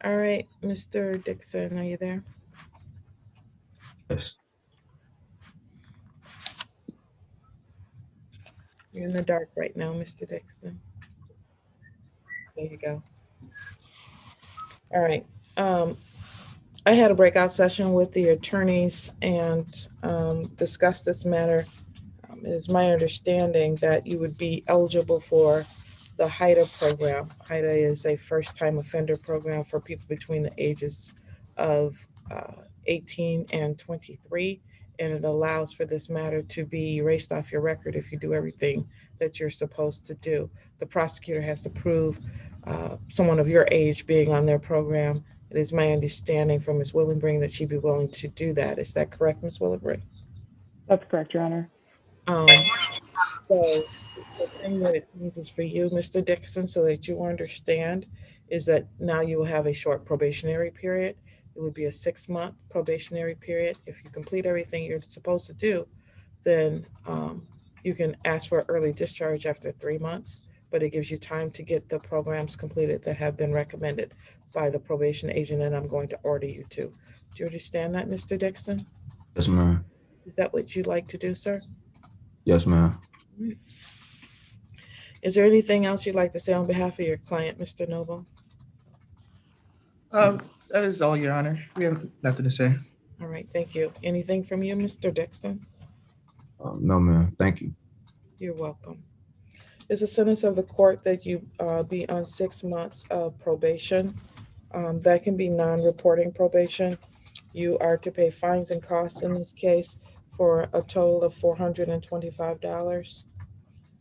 All right, Mr. Dixon, are you there? Yes. You're in the dark right now, Mr. Dixon. There you go. All right. I had a breakout session with the attorneys and discussed this matter. It is my understanding that you would be eligible for the HIDA program. HIDA is a first-time offender program for people between the ages of 18 and 23, and it allows for this matter to be erased off your record if you do everything that you're supposed to do. The prosecutor has to prove someone of your age being on their program. It is my understanding from Ms. Willenbring that she'd be willing to do that. Is that correct, Ms. Willenbring? That's correct, Your Honor. Um, so the thing that it means is for you, Mr. Dixon, so that you understand, is that now you will have a short probationary period. It would be a 6-month probationary period. If you complete everything you're supposed to do, then you can ask for early discharge after 3 months, but it gives you time to get the programs completed that have been recommended by the probation agent that I'm going to order you to. Do you understand that, Mr. Dixon? Yes, ma'am. Is that what you'd like to do, sir? Yes, ma'am. Is there anything else you'd like to say on behalf of your client, Mr. Noble? That is all, Your Honor. We have nothing to say. All right, thank you. Anything from you, Mr. Dixon? No, ma'am. Thank you. You're welcome. It's a sentence of the court that you be on 6 months of probation. That can be non-reporting probation. You are to pay fines and costs in this case for a total of $425.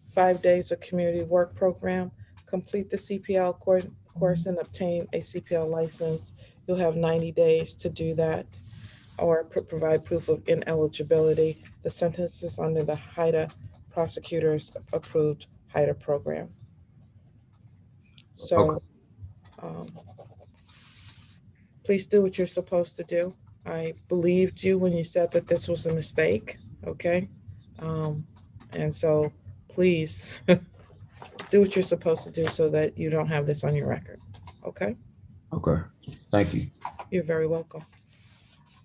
5 days of community work program. Complete the CPL course and obtain a CPL license. You'll have 90 days to do that, or provide proof of ineligibility. The sentence is under the HIDA prosecutor's approved HIDA program. So please do what you're supposed to do. I believed you when you said that this was a mistake, okay? And so please do what you're supposed to do so that you don't have this on your record, okay? Okay. Thank you. You're very welcome.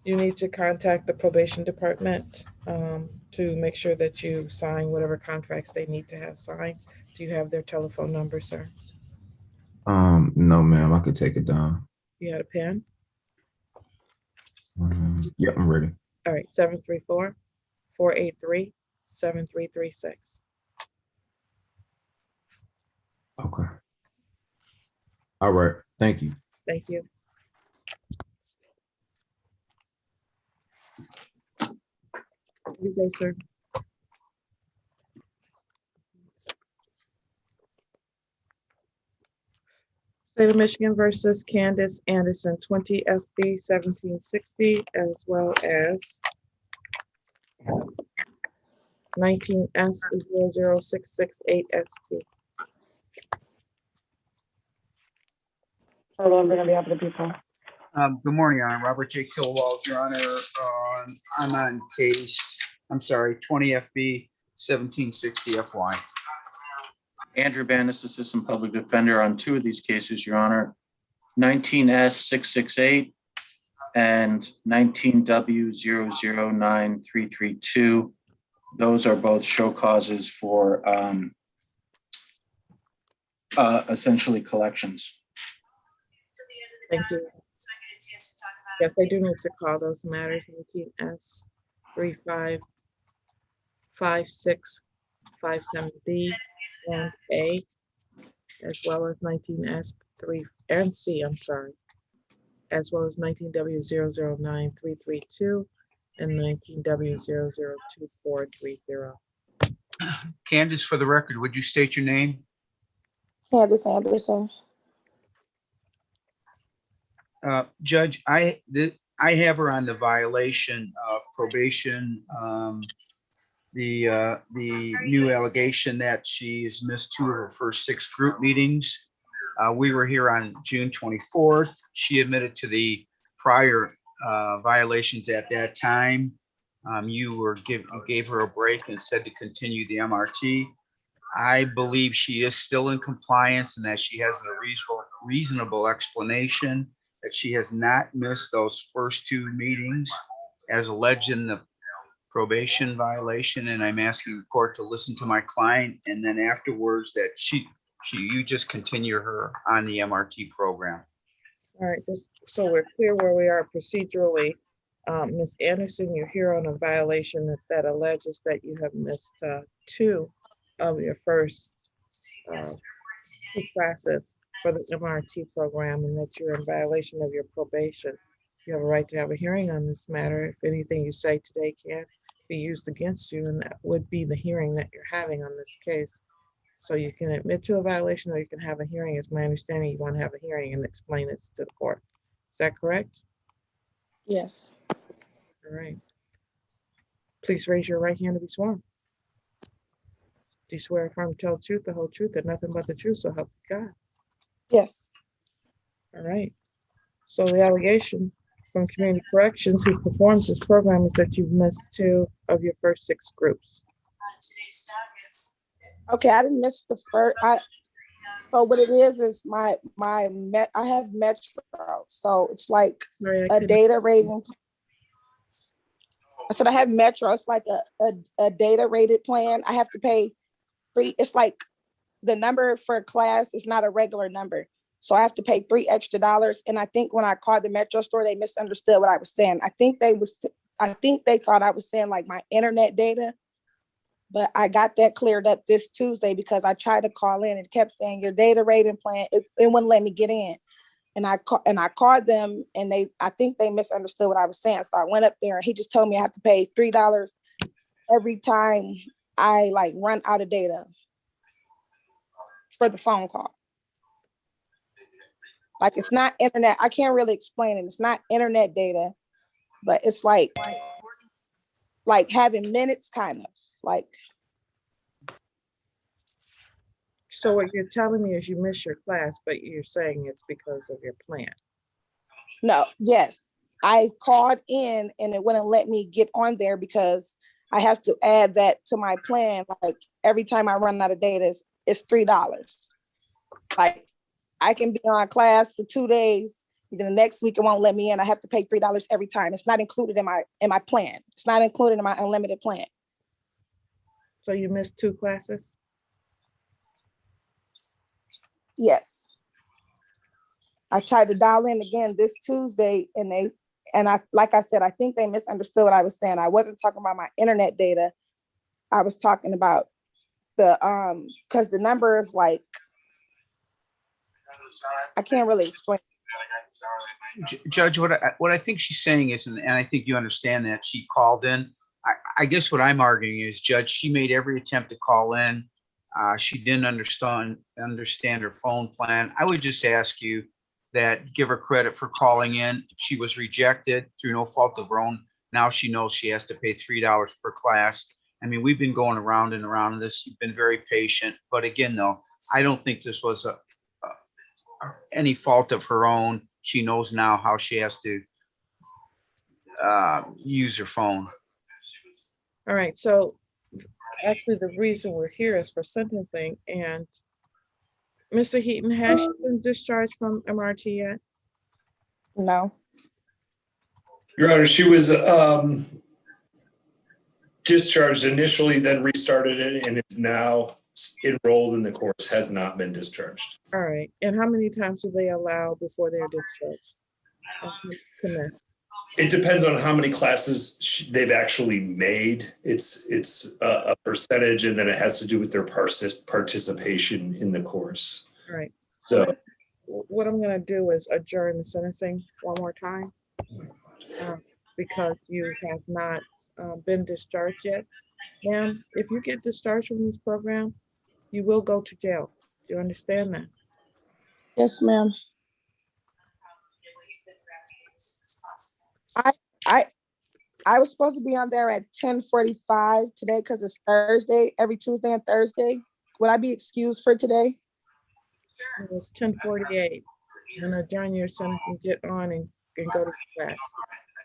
You need to contact the probation department to make sure that you sign whatever contracts they need to have signed. Do you have their telephone number, sir? No, ma'am. I could take it down. You had a pen? Yep, I'm ready. All right, 734-483-7336. Okay. All right. Thank you. Thank you. Good day, sir. State of Michigan versus Candace Anderson, 20 FB 1760, as well as 19S 00668 ST. Hello, I'm on behalf of the people. Good morning, Your Honor. Robert J. Kilwald, Your Honor. I'm on case, 20 FB 1760 FY. Andrew Bannis, Assistant Public Defender on 2 of these cases, Your Honor. 19S 668 and 19W 009332. Those are both show causes for essentially collections. Thank you. Yes, I do need to call those matters. 19S 355657B and A, as well as 19S 3 and C, I'm sorry, as well as 19W 009332 and 19W 002430. Candace, for the record, would you state your name? Candace Anderson. Judge, I have her on the violation of probation. The new allegation that she has missed 2 of her first 6 group meetings. We were here on June 24th. She admitted to the prior violations at that time. You gave her a break and said to continue the MRT. I believe she is still in compliance and that she has a reasonable explanation. that she has not missed those first two meetings as alleged in the probation violation, and I'm asking the court to listen to my client, and then afterwards that you just continue her on the MRT program. All right, just so we're clear where we are procedurally, Ms. Anderson, you're here on a violation that alleges that you have missed two of your first two classes for the MRT program, and that you're in violation of your probation. You have a right to have a hearing on this matter. If anything you say today can be used against you, and that would be the hearing that you're having on this case. So you can admit to a violation, or you can have a hearing. It's my understanding you want to have a hearing and explain this to the court. Is that correct? Yes. All right. Please raise your right hand to be sworn. Do you swear affirm to tell the truth, the whole truth, and nothing but the truth, so help you God? Yes. All right. So the allegation from Community Corrections, who performs this program, is that you've missed two of your first six groups. Okay, I didn't miss the first. So what it is I have Metro, so it's like Sorry, I a couldn't. data rating. I said I have Metro. It's like a data rated plan. I have to pay free. It's like the number for a class is not a regular number. So I have to pay $3 extra. And I think when I called the Metro store, they misunderstood what I was saying. I think they thought I was saying like my internet data, but I got that cleared up this Tuesday because I tried to call in and kept saying your data rating plan, it wouldn't let me get in. And I called them, and I think they misunderstood what I was saying. So I went up there and he just told me I have to pay $3 every time I like run out of data for the phone call. Like it's not internet. I can't really explain it. It's not internet data, but it's like having minutes kind of like. So what you're telling me is you missed your class, but you're saying it's because of your plan. No, yes. I called in and it wouldn't let me get on there because I have to add that to my plan. Like every time I run out of data, it's $3. Like I can be on class for 2 days, then the next week it won't let me in. I have to pay $3 every time. It's not included in my plan. It's not included in my unlimited plan. So you missed two classes? Yes. I tried to dial in again this Tuesday, and I like I said, I think they misunderstood what I was saying. I wasn't talking about my internet data. I was talking about the because the number is like, I can't really explain. Judge, what I think she's saying is, and I think you understand that, she called in. I guess what I'm arguing is, Judge, she made every attempt to call in. She didn't understand her phone plan. I would just ask you that give her credit for calling in. She was rejected through no fault of her own. Now she knows she has to pay $3 per class. I mean, we've been going around and around in this. You've been very patient. But again, though, I don't think this was any fault of her own. She knows now how she has to use her phone. All right, so actually the reason we're here is for sentencing. And Mr. Heaton, has she been discharged from MRT yet? No. Your Honor, she was discharged initially, then restarted it, and is now enrolled in the course, has not been discharged. All right, and how many times do they allow before they're discharged? It depends on how many classes they've actually made. It's a percentage, and then it has to do with their participation in the course. All right. So what I'm going to do is adjourn the sentencing one more time because you have not been discharged yet. Ma'am, if you get discharged from this program, you will go to jail. Do you understand that? Yes, ma'am. I was supposed to be on there at 10:45 today because it's Thursday, every Tuesday and Thursday. Would I be excused for today? It was 10:48. And adjourn your sentence and get on and go to class.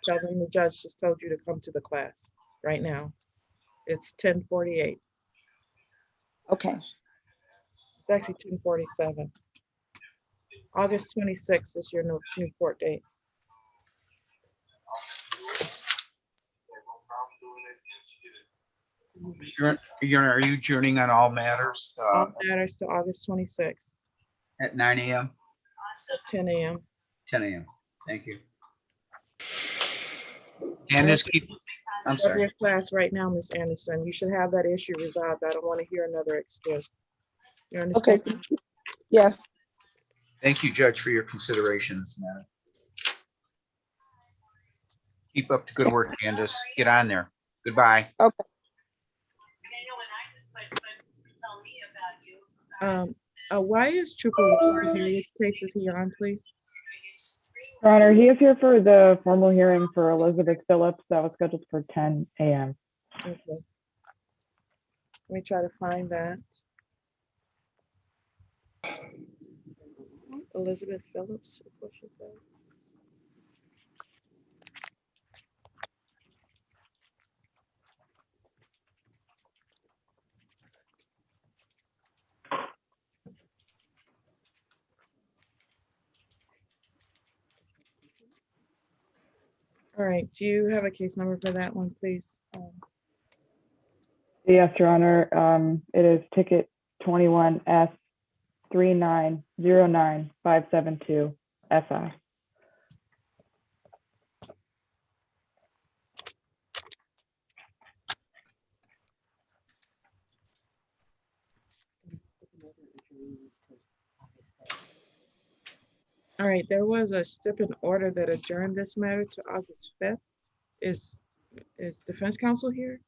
Tell them the judge just told you to come to the class right now. It's 10:48. Okay. It's actually 10:47. August 26th is your new court date. Are you adjourning on all matters All matters to August 26th at 9 a.m., at 10 a.m. 10 a.m.? Thank you. Candace, I'm Start sorry. your class right now, Ms. Anderson. You should have that issue resolved. I don't want to hear another excuse. You Okay, understand? yes. Thank you, Judge, for your consideration of this matter. Keep up the good work, Candace. Get on there. Goodbye. Why is Trooper Walker here? Which case is he on, please? Your Honor, he is here for the formal hearing for Elizabeth Phillips that was scheduled for 10 a.m. Okay. Let me try to find that. Elizabeth Phillips. Is what she said. All right, do you have a case number for that one, please? Yes, Your Honor. It is ticket 21S 3909572 FI. All right, there was a stipend order that adjourned this matter to August 5th. Is defense counsel here?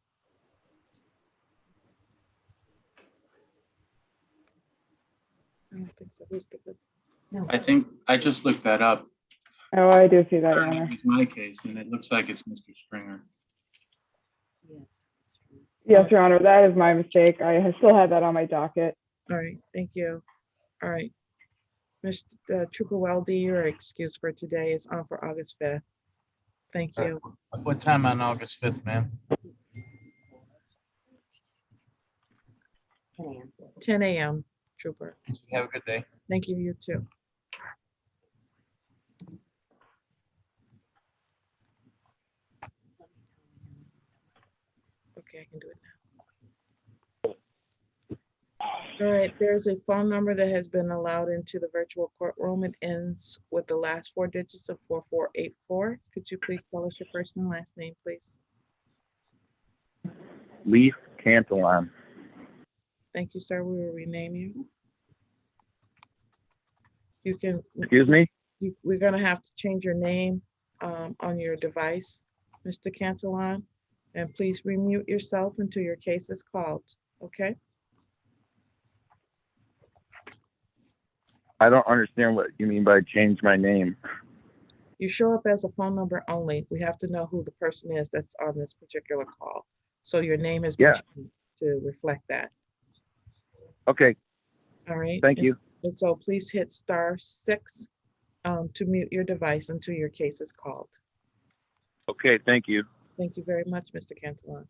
I don't think so. Who's defense? I think I just looked that up. Oh, I do see that, Your Honor. It's my case, and it looks like it's Mr. Stringer. Yes, Your Honor, that is my mistake. I still had that on my docket. All right, thank you. All right. Mr. Trooper Weldy, you're excused for today. It's on for August 5th. Thank you. What time on August 5th, ma'am? 10 a.m., Trooper. Have a good day. Thank you, you too. Okay, I can do it now. All right, there's a phone number that has been allowed into the virtual courtroom. It ends with the last four digits of 4484. Could you please tell us your first and last name, please? Leaf Cantillon. Thank you, sir. We will rename you. You can. Excuse me? We're gonna have to change your name on your device, Mr. Cantillon, and please remute yourself until your case is called, okay? I don't understand what you mean by change my name. You show up as a phone number only. We have to know who the person is that's on this particular call. So your name has been changed to reflect that. Okay, All right. thank you. And so please hit *6 to mute your device until your case is called. Okay, thank you. Thank you very much, Mr. Cantillon.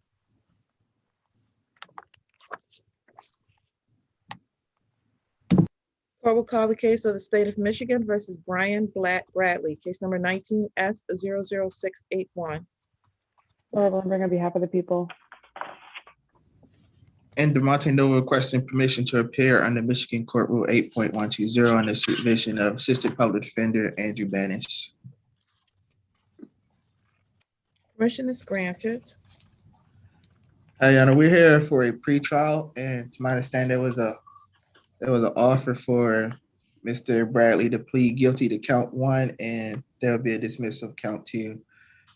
Court will call the case of the state of Michigan versus Brian Bradley, case number 19S00681. Laura Lindbergh on behalf of the people. And DeMonte Nova requesting permission to appear under Michigan Court Rule 8.120 on the supervision of Assistant Public Defender Andrew Bannis. Permission is granted. Hi, Your Honor, we're here for a pretrial, and to my understanding, there was an offer for Mr. Bradley to plead guilty to count 1, and there'll be a dismissal of count 2.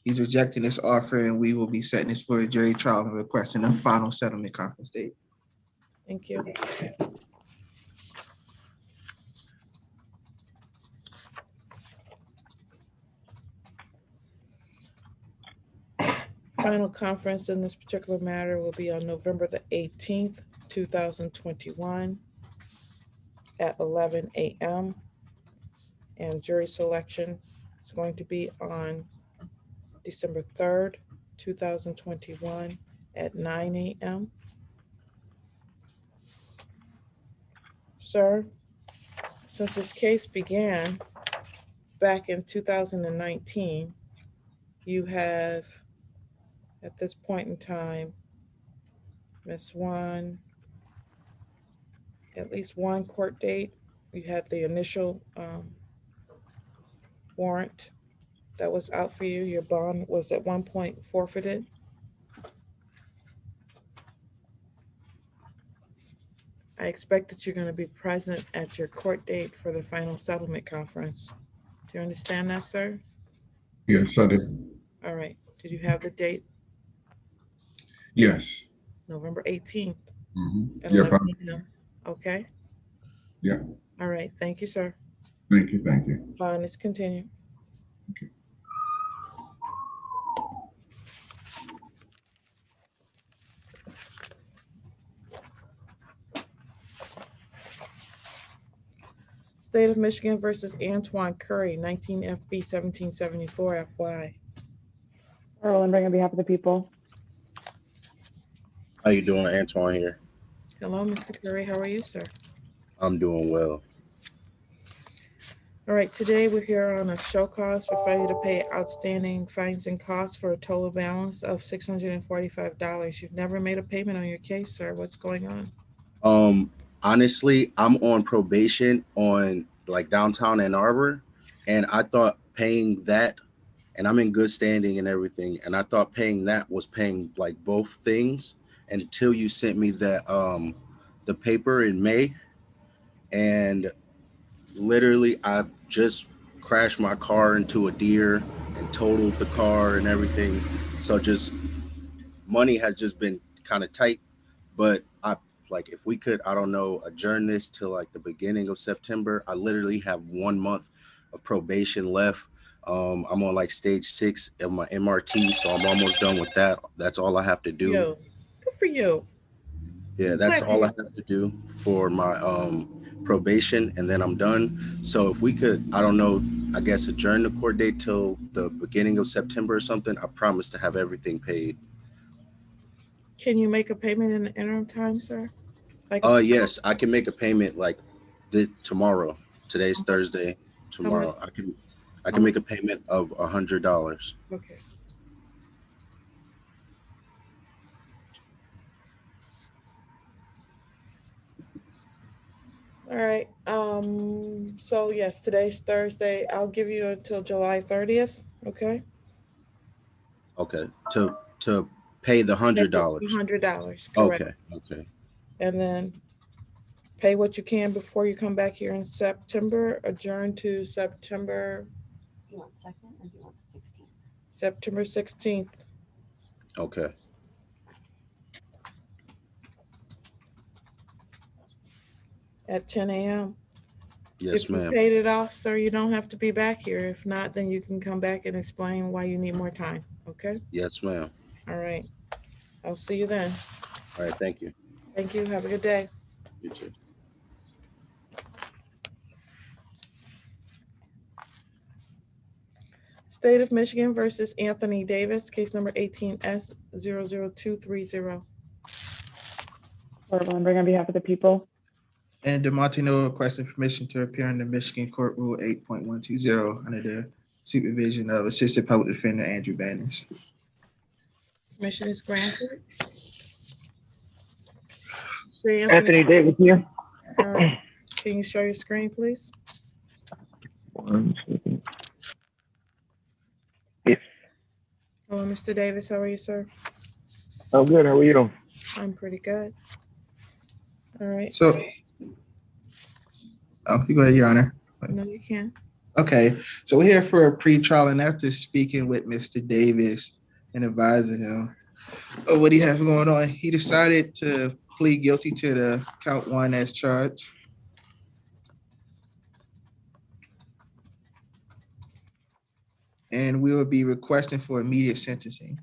He's rejecting this offer, and we will be setting this for a jury trial and requesting a final settlement conference date. Thank you. Final conference in this particular matter will be on November the 18th, 2021 at 11 a.m. And jury selection is going to be on December 3rd, 2021 at 9 a.m. Sir, Since this case began back in 2019, you have, at this point in time, missed at least one court date. You had the initial warrant that was out for you. Your bond was at one point forfeited. I expect that you're going to be present at your court date for the final settlement conference. Do you understand that, sir? Yes, I did. All right. Did you have the date? Yes. November 18th at Yeah, 11 a.m. Okay. yeah. All right. Thank you, sir. Thank you. Thank you. Fine. Let's continue. Okay. State of Michigan versus Antoine Curry, 19 FB 1774 FY. Laura Lindbergh on behalf of the people. How you doing? Antoine here. Hello, Mr. Curry. How are you, sir? I'm doing well. All right. Today we're here on a show cause for failure to pay outstanding fines and costs for a total balance of $645. You've never made a payment on your case, sir. What's going on? Honestly, I'm on probation on like downtown Ann Arbor, and I thought paying that, and I'm in good standing and everything, and I thought paying that was paying like both things until you sent me that the paper in May, and literally I just crashed my car into a deer and totaled the car and everything. So just money has just been kind of tight, but like if we could, I don't know, adjourn this to like the beginning of September. I literally have 1 month of probation left. I'm on like stage 6 of my MRT, so I'm almost done with that. That's all I have to do. Yo, good for you. Yeah, that's all I have to do for my probation, and then I'm done. So if we could, I don't know, I guess adjourn the court date till the beginning of September or something, I promise to have everything paid. Can you make a payment in the interim time, sir? Like Yes, I can make a payment like this tomorrow. Today's Thursday. Tomorrow I can make a payment of $100. Okay. All right. So yes, today's Thursday. I'll give you until July 30th. Okay. Okay. To pay the $100. $100. Correct. Okay. And then pay what you can before you come back here in September. Adjourn to September. You want second or do you want the 16th? September 16th. Okay. At 10 a.m. Yes, if you ma'am. paid it off, sir, you don't have to be back here. If not, then you can come back and explain why you need more time. Okay? Yes, ma'am. All right. I'll see you then. All right. Thank you. Thank you. Have a good day. You too. State of Michigan versus Anthony Davis, case number 18S00230. Laura Lindbergh on behalf of the people. And DeMartino requesting permission to appear under Michigan Court Rule 8.120 under the supervision of Assistant Public Defender Andrew Banners. Permission is granted. Anthony Davis here. All right. Can you show your screen, please? 1 second. Yes. Hello, Mr. Davis. How are you, sir? Oh, good. How are you? I'm pretty good. All right. So, you go ahead, Your Honor. No, you can't. Okay, so we're here for a pre-trial, and after speaking with Mr. Davis and advising him of what he has going on, he decided to plead guilty to the count 1 as charged. And we will be requesting for immediate sentencing.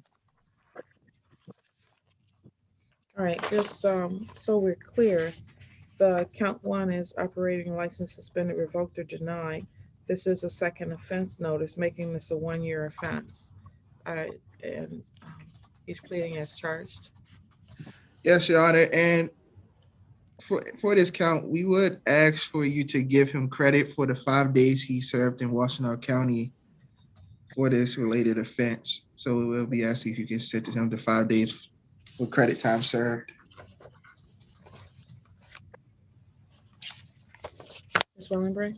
All right, just so we're clear, the count 1 is operating license suspended, revoked, or denied. This is a second offense notice, making this a 1-year offense. And he's pleading as charged. Yes, Your Honor, and For this count, we would ask for you to give him credit for the 5 days he served in Washtenaw County for this related offense. So we'll be asking if you can sentence him to 5 days for credit time served. Ms. Wellenbring?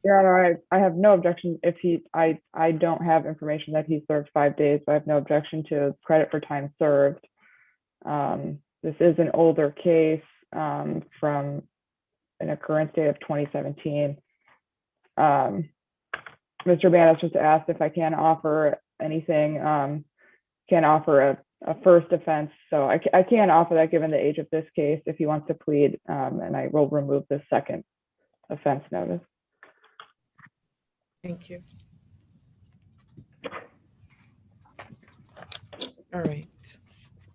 Your Honor, I have no objection if I don't have information that he served 5 days, but I have no objection to credit for time served. This is an older case from an occurrence date of 2017. Mr. Banis just asked if I can offer anything, can offer a first offense. So I can offer that given the age of this case if he wants to plead, and I will remove the second offense notice. Thank you. All right.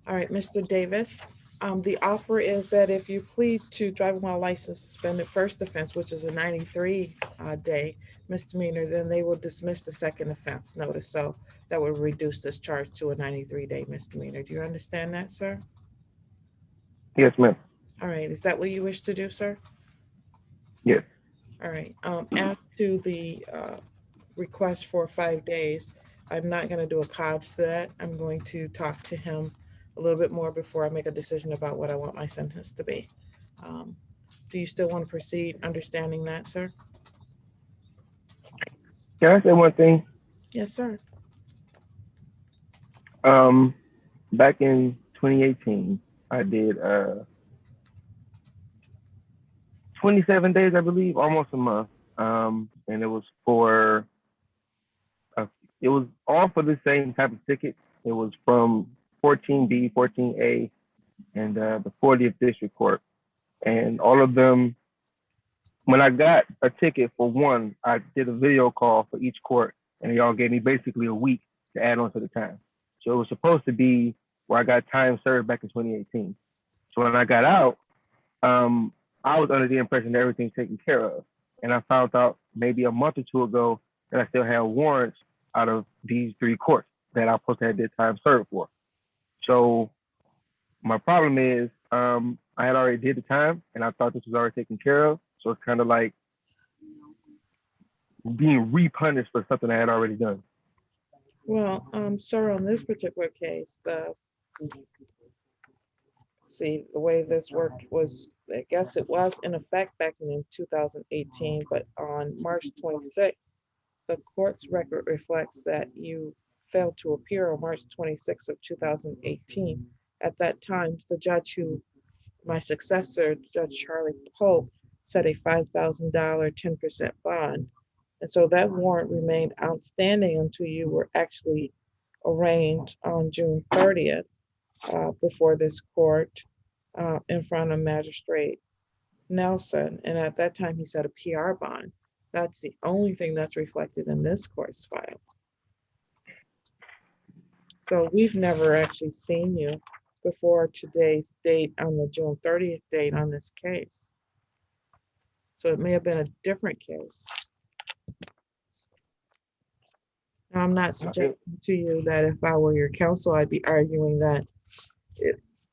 All right, Mr. Davis. The offer is that if you plead to driving while license suspended first offense, which is a 93-day misdemeanor, then they will dismiss the second offense notice. So that would reduce this charge to a 93-day misdemeanor. Do you understand that, sir? Yes, ma'am. All right. Is that what you wish to do, sir? Yes. All right. As to the request for 5 days, I'm not going to do a COBS to that. I'm going to talk to him a little bit more before I make a decision about what I want my sentence to be. Do you still want to proceed understanding that, sir? Can I say one thing? Yes, sir. Back in 2018, I did 27 days, I believe, almost a month. And it was for it was all for the same type of ticket. It was from 14B, 14A, and the 40th District Court. And all of them, when I got a ticket for one, I did a video call for each court, and they all gave me basically a week to add on to the time. So it was supposed to be where I got time served back in 2018. So when I got out, I was under the impression that everything's taken care of. And I found out maybe a month or two ago that I still had warrants out of these 3 courts that I was supposed to have this time served for. So my problem is I had already did the time and I thought this was already taken care of. So it's kind of like being re-punished for something I had already done. Well, sir, on this particular case, the way this worked was, I guess it was in effect back in 2018, but on March 26th, the court's record reflects that you failed to appear on March 26th of 2018. At that time, the judge who, my successor, Judge Charlie Pope, set a $5,000 10% bond. And so that warrant remained outstanding until you were actually arraigned on June 30th before this court in front of Magistrate Nelson. And at that time, he set a PR bond. That's the only thing that's reflected in this court's file. So we've never actually seen you before today's date on the June 30th date on this case. So it may have been a different case. Now, I'm not suggesting to you that if I were your counsel, I'd be arguing that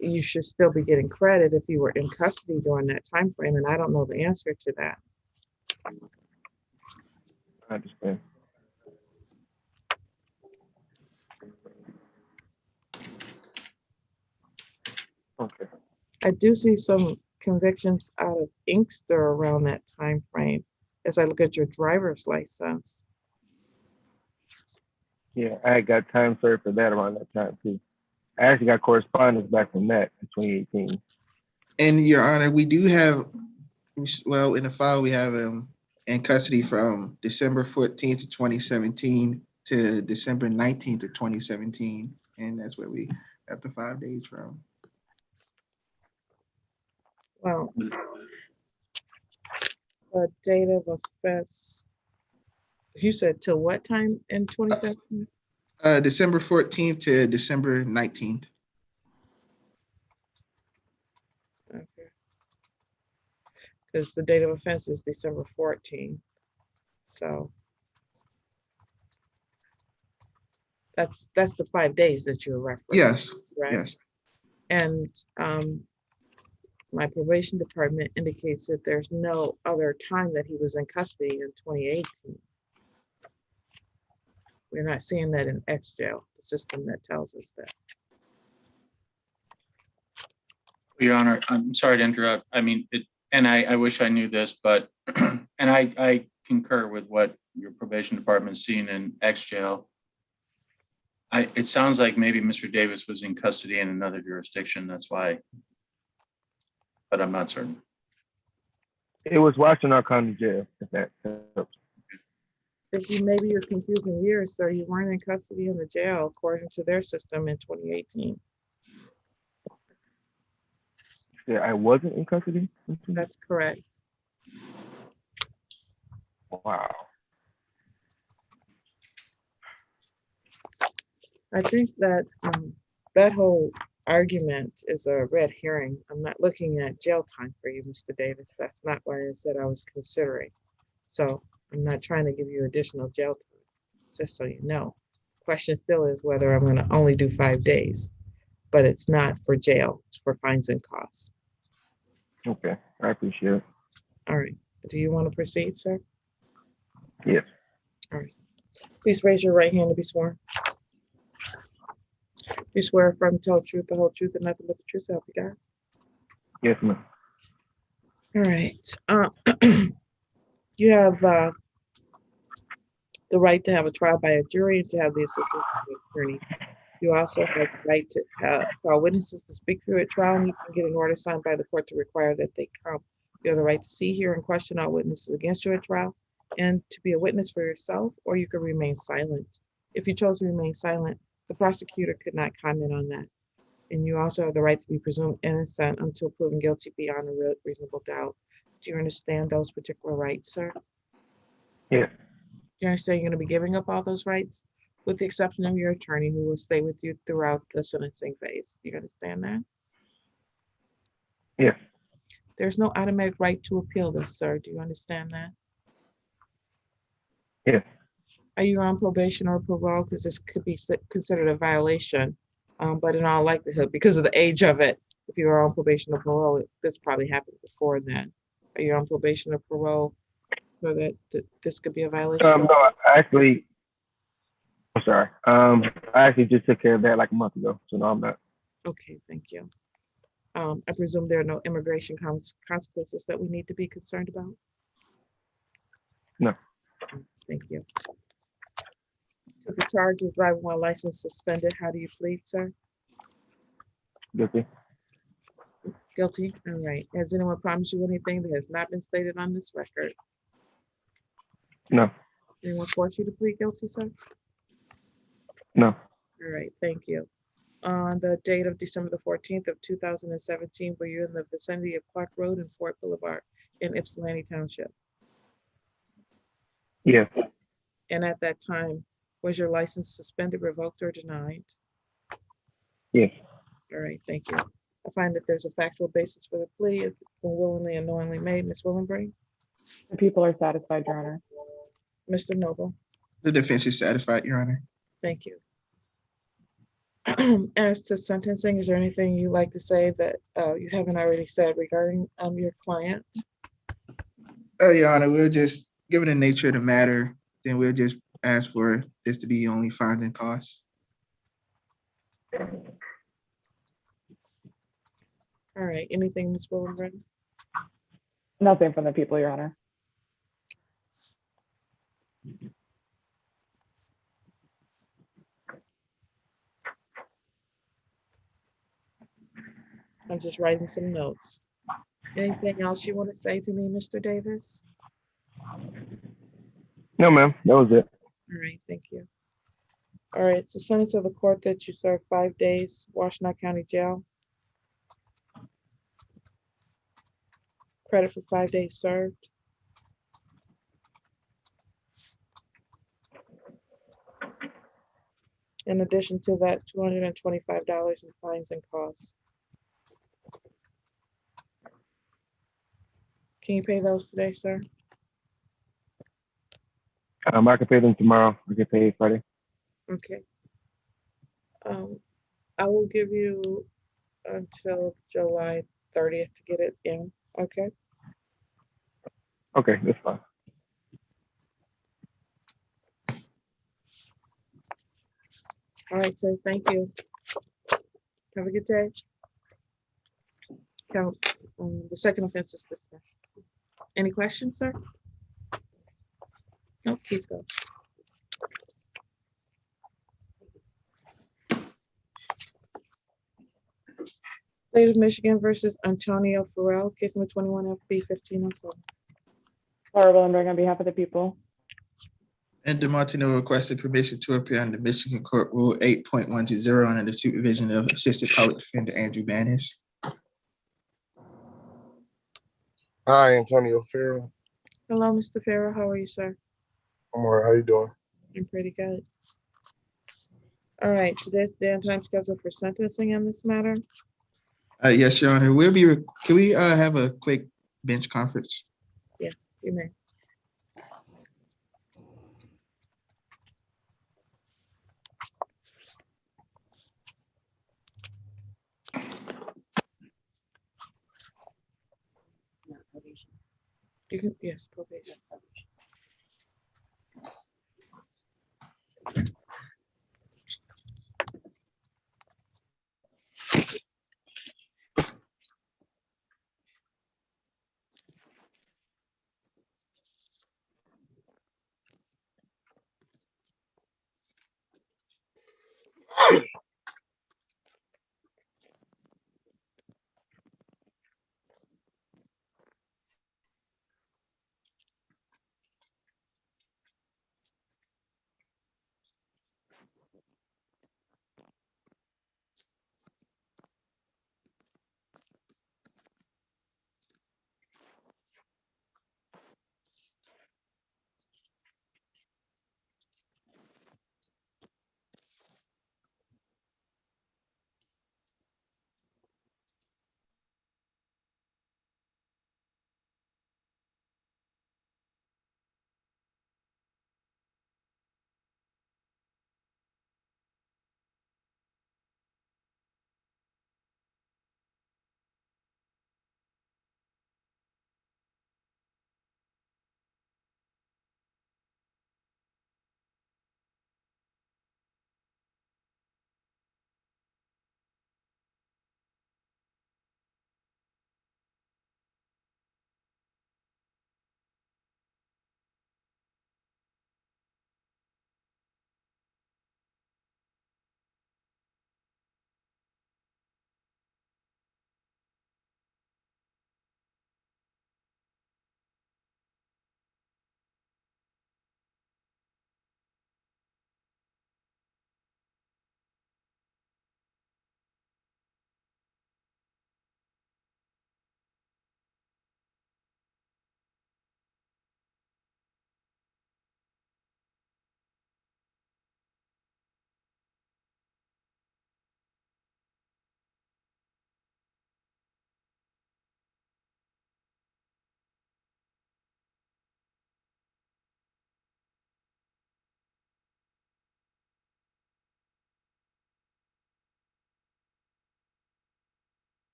you should still be getting credit if you were in custody during that time frame, and I don't know the answer to that. I understand. Okay. I do see some convictions out of Inkster around that time frame as I look at your driver's license. Yeah, I got time served for that around that time too. I actually got correspondence back from that in 2018. And Your Honor, we do have, well, in the file, we have in custody from December 14th of 2017 to December 19th of 2017. And that's where we got the 5 days from. Well, the date of offense, you said till what time in 2017? December 14th to December 19th. Okay. Because the date of offense is December 14th. So That's the 5 days that you're referencing. Yes, Correct? yes. And my probation department indicates that there's no other time that he was in custody in 2018. We're not seeing that in X jail, the system that tells us that. Your Honor, I'm sorry to interrupt. I mean, and I wish I knew this, but, and I concur with what your probation department's seen in X jail. It sounds like maybe Mr. Davis was in custody in another jurisdiction. That's why, but I'm not certain. It was Washington County Jail, if that helps. Maybe you're confusing years, sir. You weren't in custody in the jail according to their system in 2018. Yeah, I wasn't in custody? That's correct. Wow. I think that that whole argument is a red herring. I'm not looking at jail time for you, Mr. Davis. That's not what I said I was considering. So I'm not trying to give you additional jail time, just so you know. Question still is whether I'm going to only do 5 days, but it's not for jail, it's for fines and costs. Okay, I appreciate it. All right. Do you want to proceed, sir? Yes. All right. Please raise your right hand to be sworn. Do you swear affirm to tell the truth, the whole truth, and nothing but the truth, so help you God? Yes, ma'am. All right. You have the right to have a trial by a jury and to have the assistance of an attorney. You also have the right to call witnesses to speak through a trial, and you can get an order signed by the court to require that they come. You have the right to see, hear, and question all witnesses against you at trial, and to be a witness for yourself, or you can remain silent. If you chose to remain silent, the prosecutor could not comment on that. And you also have the right to be presumed innocent until proven guilty beyond a reasonable doubt. Do you understand those particular rights, sir? Yes. Do you understand you're going to be giving up all those rights, with the exception of your attorney, who will stay with you throughout the sentencing phase? Do you understand that? Yes. There's no automatic right to appeal this, sir. Do you understand that? Yes. Are you on probation or parole? Because this could be considered a violation, but in all likelihood, because of the age of it, if you are on probation or parole, this probably happened before then. Are you on probation or parole so that this could be a violation? No, actually, I'm sorry. I actually just took care of that like a month ago, so no, I'm not. Okay, thank you. I presume there are no immigration consequences that we need to be concerned about? No. Thank you. Took a charge of driving while license suspended. How do you plead, sir? Guilty. Guilty. All right. Has anyone promised you anything that has not been stated on this record? No. Anyone force you to plead guilty, sir? No. All right. Thank you. On the date of December the 14th of 2017, were you in the vicinity of Clark Road and Fort Boulevard in Ypsilanti Township? Yes. And at that time, was your license suspended, revoked, or denied? Yes. All right, thank you. I find that there's a factual basis for the plea. It's been willingly and knowingly made. Ms. Willenbring? The people are satisfied, Your Honor. Mr. Noble? The defense is satisfied, Your Honor. Thank you. As to sentencing, is there anything you'd like to say that you haven't already said regarding your client? Your Honor, we'll just, given the nature of the matter, then we'll just ask for this to be only fines and costs. All right, anything, Ms. Willenbring? Nothing from the people, Your Honor. I'm just writing some notes. Anything else you want to say to me, Mr. Davis? No, ma'am. That was it. All right, thank you. All right, it's the sentence of the court that you serve 5 days, Washington County Jail. Credit for 5 days served. In addition to that, $225 in fines and costs. Can you pay those today, sir? I can pay them tomorrow. I can pay Friday. Okay. I will give you until July 30th to get it in, okay? Okay, that's fine. All right, sir, thank you. Have a good day. Count, the second offense is dismissed. Any questions, sir? No, please go. State of Michigan versus Antonio Farrell, case number 21 FB 1507. Laura Willenberg on behalf of the people. And DeMartino requested permission to appear under Michigan Court Rule 8.120 under the supervision of Assistant Public Defender Andrew Bannis. Hi, Antonio Farrell. Hello, Mr. Farrell, how are you, sir? I'm all right. How you doing? I'm pretty good. All right, today's day and time scheduled for sentencing in this matter. Yes, Your Honor. Can we have a quick bench conference? Yes, you may. You can, yes, probation.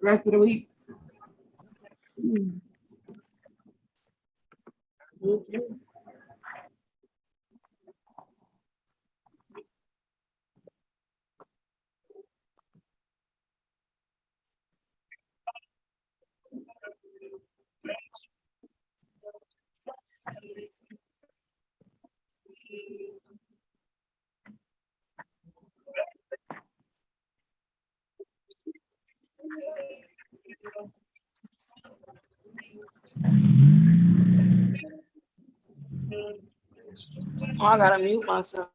Rest of the week. Oh, I gotta mute myself.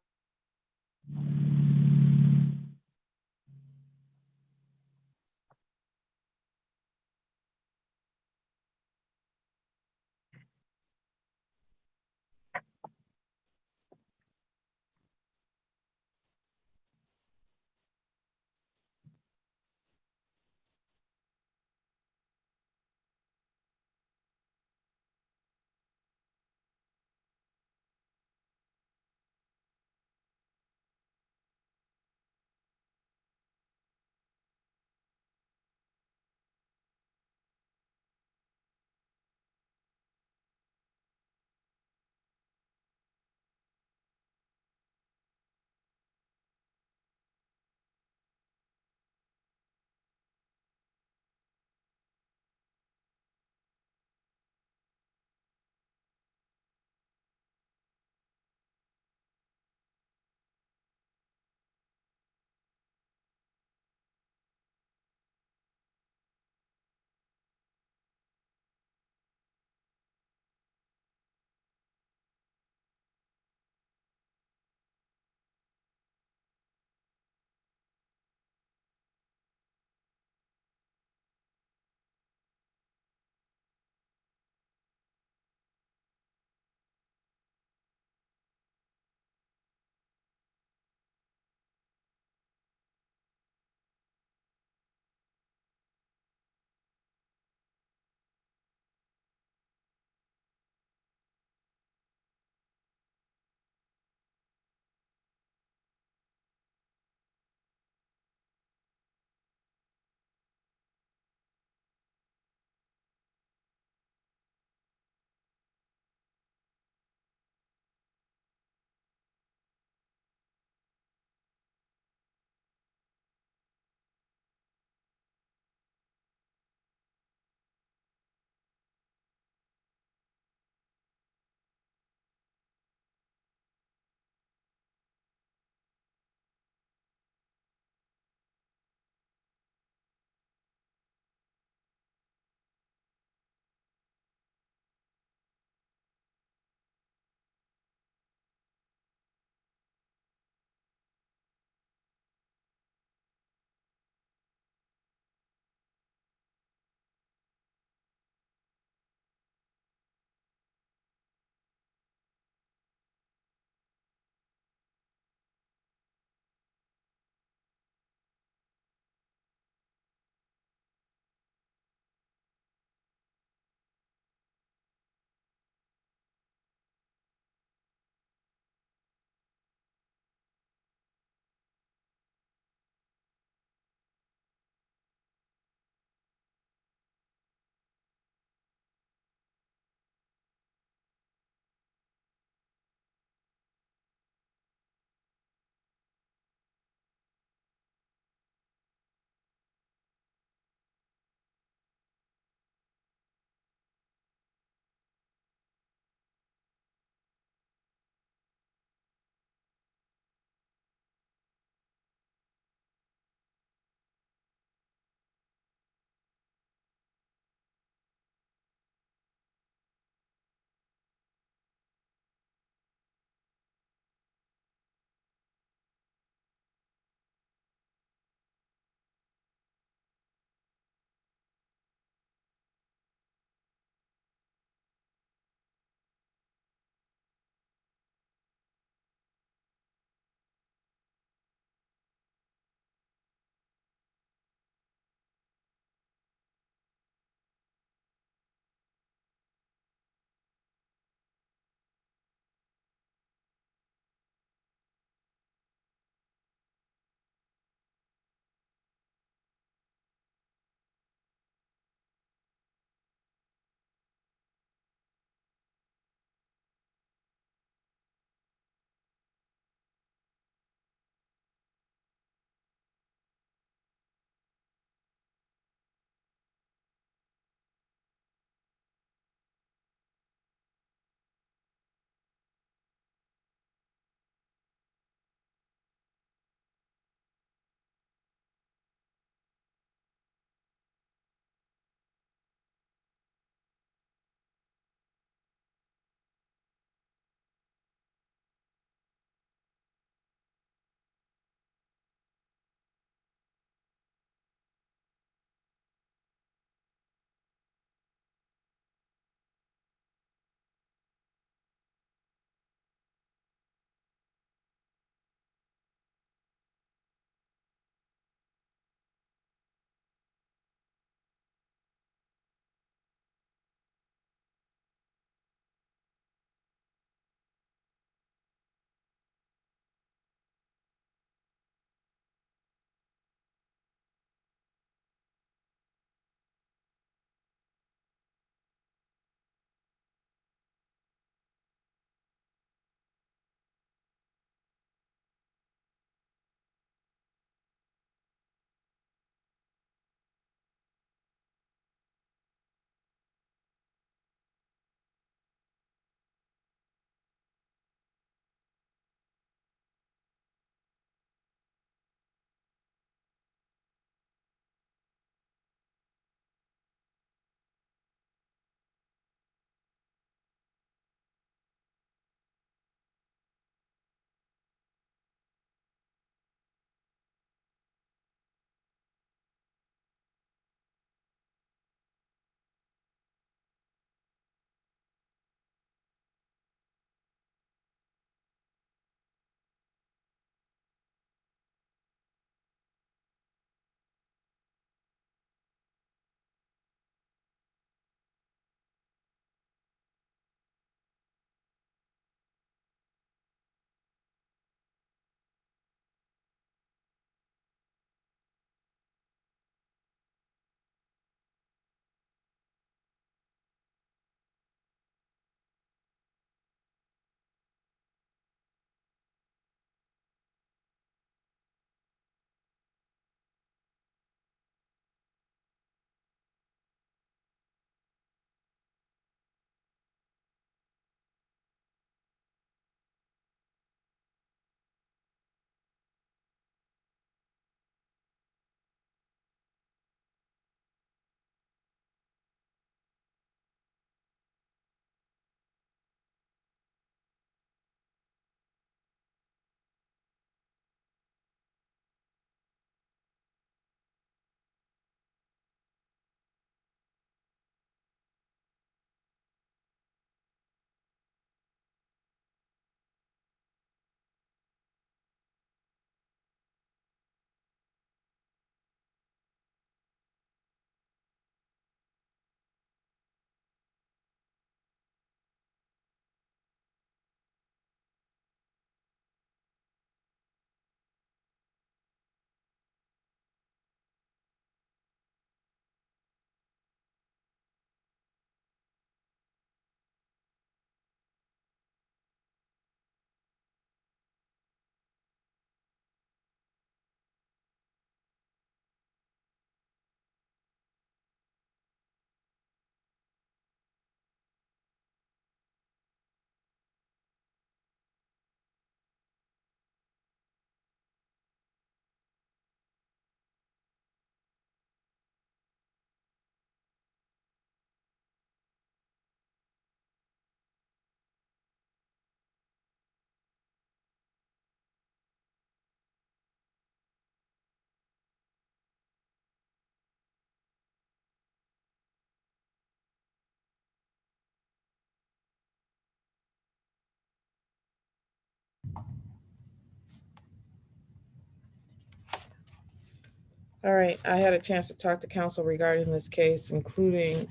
All right, I had a chance to talk to counsel regarding this case, including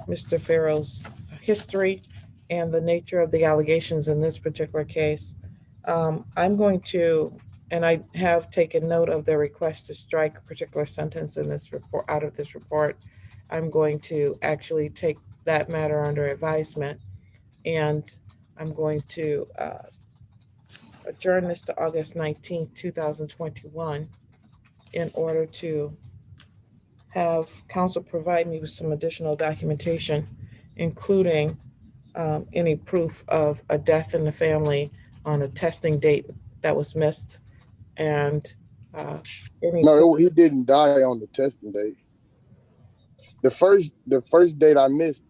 Mr. Farrell's history and the nature of the allegations in this particular case. I'm going to, and I have taken note of their request to strike a particular sentence in this report, out of this report. I'm going to actually take that matter under advisement, and I'm going to adjourn this to August 19th, 2021, in order to have counsel provide me with some additional documentation, including any proof of a death in the family on a testing date that was missed, and any. No, he didn't die on the testing date. The first date I missed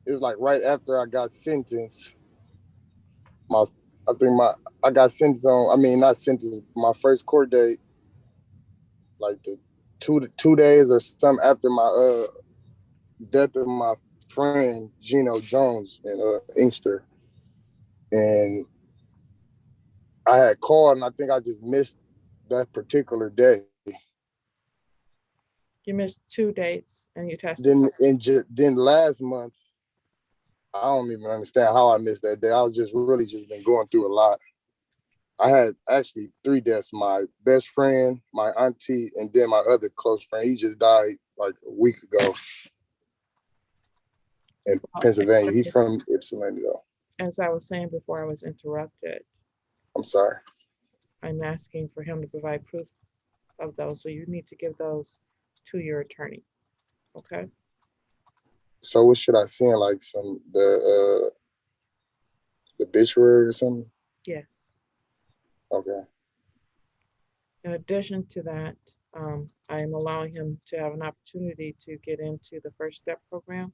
is like right after I got sentenced. I got sentenced on. I mean, not sentenced. My first court date, like the 2 days or something after my death of my friend Gino Jones in Inkster, and I had called, and I think I just missed that particular day. You missed 2 dates, and you tested. Then last month, I don't even understand how I missed that day. I was just been going through a lot. I had actually 3 deaths: my best friend, my auntie, and then my other close friend. He just died like a week ago in Pennsylvania. He's from Ypsilanti, though. As I was saying before I was interrupted, I'm sorry. I'm asking for him to provide proof of those. So you need to give those to your attorney. Okay. So what should I send? Like the obituary or something? Yes. Okay. In addition to that, I am allowing him to have an opportunity to get into the First Step program,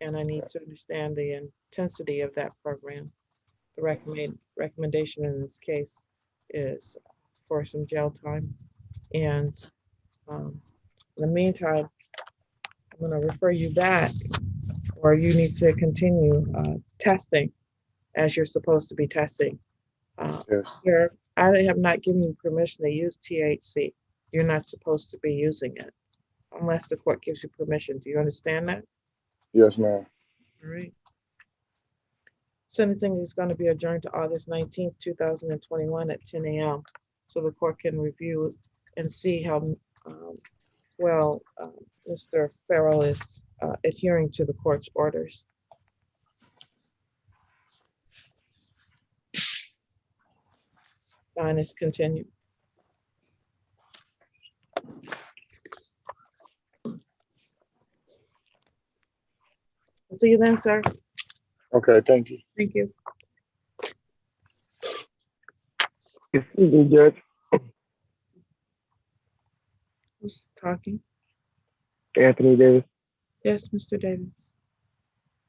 and I need to understand the intensity of that program. The recommendation in this case is for some jail time, and in the meantime, I'm going to refer you back, or you need to continue testing as you're supposed to be testing. Yes. Here, I have not given you permission to use THC. You're not supposed to be using it unless the court gives you permission. Do you understand that? Yes, ma'am. All right. Sentencing is going to be adjourned to August 19th, 2021 at 10 a.m. so the court can review and see how well Mr. Farrell is adhering to the court's orders. Fine is continued. I'll see you then, sir. Okay, thank you. Thank you. Excuse me, Judge. Who's talking? Anthony Davis. Yes, Mr. Davis.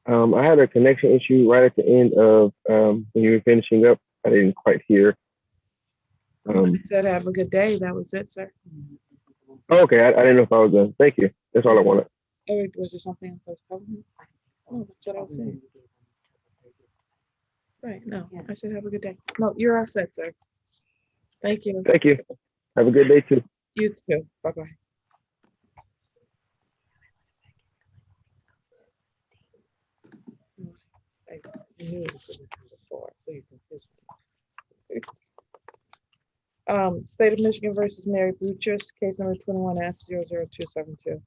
I had a connection issue right at the end of when you were finishing up. I didn't quite hear. I said have a good day. That was it, sir. Okay, I didn't know if I was done. Thank you. That's all I wanted. Oh, was there something else I was telling you? Oh, that's what I was saying. Right, no, I said have a good day. No, you're all set, sir. Thank you. Thank you. Have a good day too. You too. Bye-bye. State of Michigan versus Mary Butchers, case number 21S00272.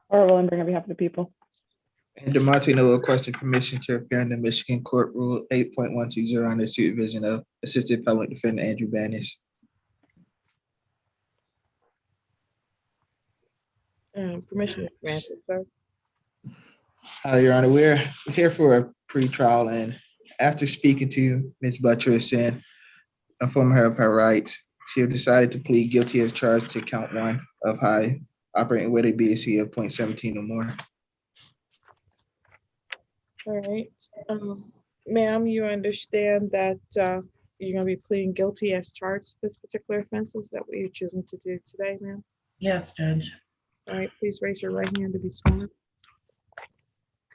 Or Willenberg on behalf of the people. And DeMonte requesting permission to appear in the Michigan Court Rule 8.120 under supervision of Assistant Public Defender Andrew Banish. Permission is granted, sir. Your Honor, we're here for a pretrial, and after speaking to Ms. Buttress and informing her of her rights, she decided to plead guilty as charged to count 1 of high operating with a BSC of 0.17 or more. All right. Ma'am, you understand that you're going to be pleading guilty as charged to this particular offense? Is that what you're choosing to do today, ma'am? Yes, Judge. All right, please raise your right hand to be sworn. Do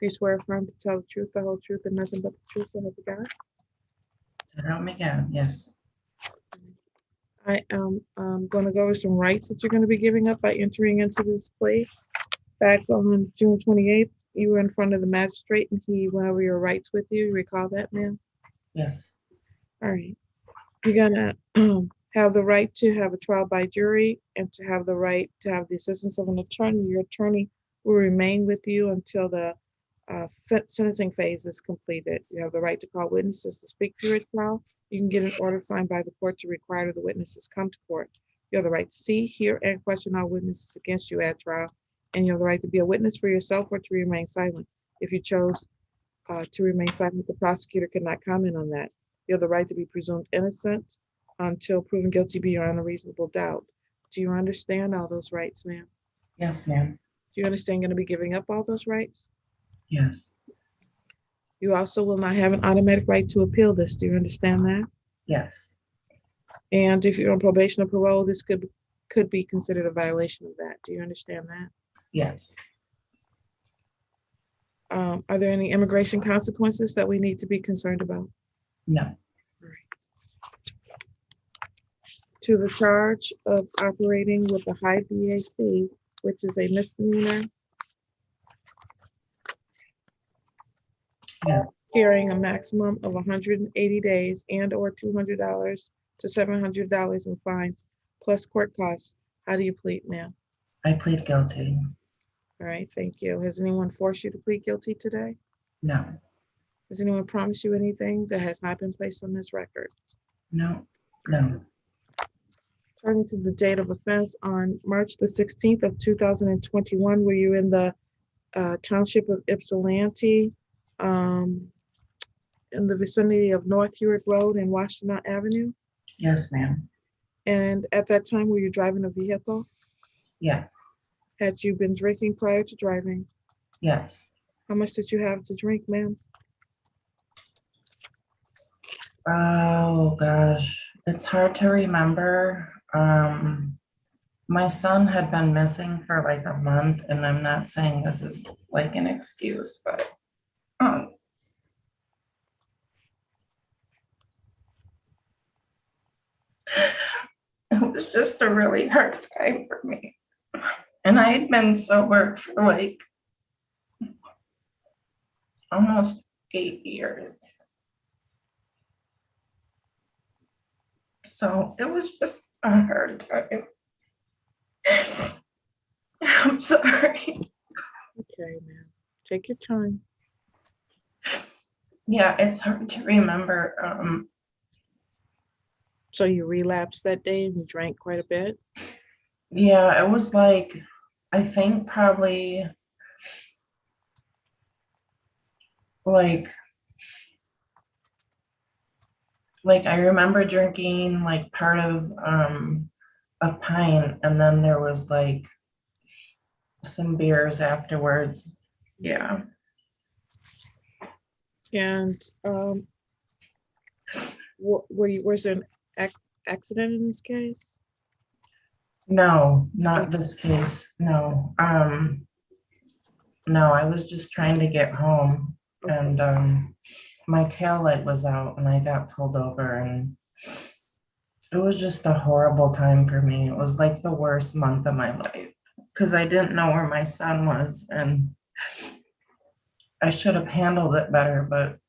you swear affirm to tell the truth, the whole truth, and nothing but the truth, so help you God? So help me God, yes. I am going to go over some rights that you're going to be giving up by entering into this plea. Back on June 28th, you were in front of the magistrate and he went over your rights with you. You recall that, ma'am? Yes. All right. You're gonna have the right to have a trial by jury and to have the right to have the assistance of an attorney. Your attorney will remain with you until the sentencing phase is completed. You have the right to call witnesses to speak for your trial. You can get an order signed by the court to require the witnesses come to court. You have the right to see, hear, and question all witnesses against you at trial. And you have the right to be a witness for yourself or to remain silent. If you chose to remain silent, the prosecutor cannot comment on that. You have the right to be presumed innocent until proven guilty beyond a reasonable doubt. Do you understand all those rights, ma'am? Yes, ma'am. Do you understand you're going to be giving up all those rights? Yes. You also will not have an automatic right to appeal this. Do you understand that? Yes. And if you're on probation or parole, this could be considered a violation of that. Do you understand that? Yes. Are there any immigration consequences that we need to be concerned about? No. To the charge of operating with a high BAC, which is a misdemeanor, Yes. carrying a maximum of 180 days and or $200 to $700 in fines plus court costs. How do you plead, ma'am? I plead guilty. All right, thank you. Has anyone forced you to plead guilty today? No. Has anyone promised you anything that has not been placed on this record? No. No. Turning to the date of offense, on March the 16th of 2021, were you in the township of Ypsilanti, in the vicinity of North Hewitt Road and Washington Avenue? Yes, ma'am. And at that time, were you driving a vehicle? Yes. Had you been drinking prior to driving? Yes. How much did you have to drink, ma'am? Oh gosh, it's hard to remember. My son had been missing for like a month, and I'm not saying this is like an excuse, but it was just a really hard time for me. And I had been sober for like almost 8 years. So it was just a hard time. I'm sorry. Okay, ma'am. Take your time. Yeah, it's hard to remember. So you relapsed that day and you drank quite a bit? Yeah, it was like, I think probably like I remember drinking like part of a pint, and then there was like some beers afterwards. Yeah. And was there an accident in this case? No, not this case. No. No, I was just trying to get home, and my tail light was out and I got pulled over, and it was just a horrible time for me. It was like the worst month of my life because I didn't know where my son was, and I should have handled it better, but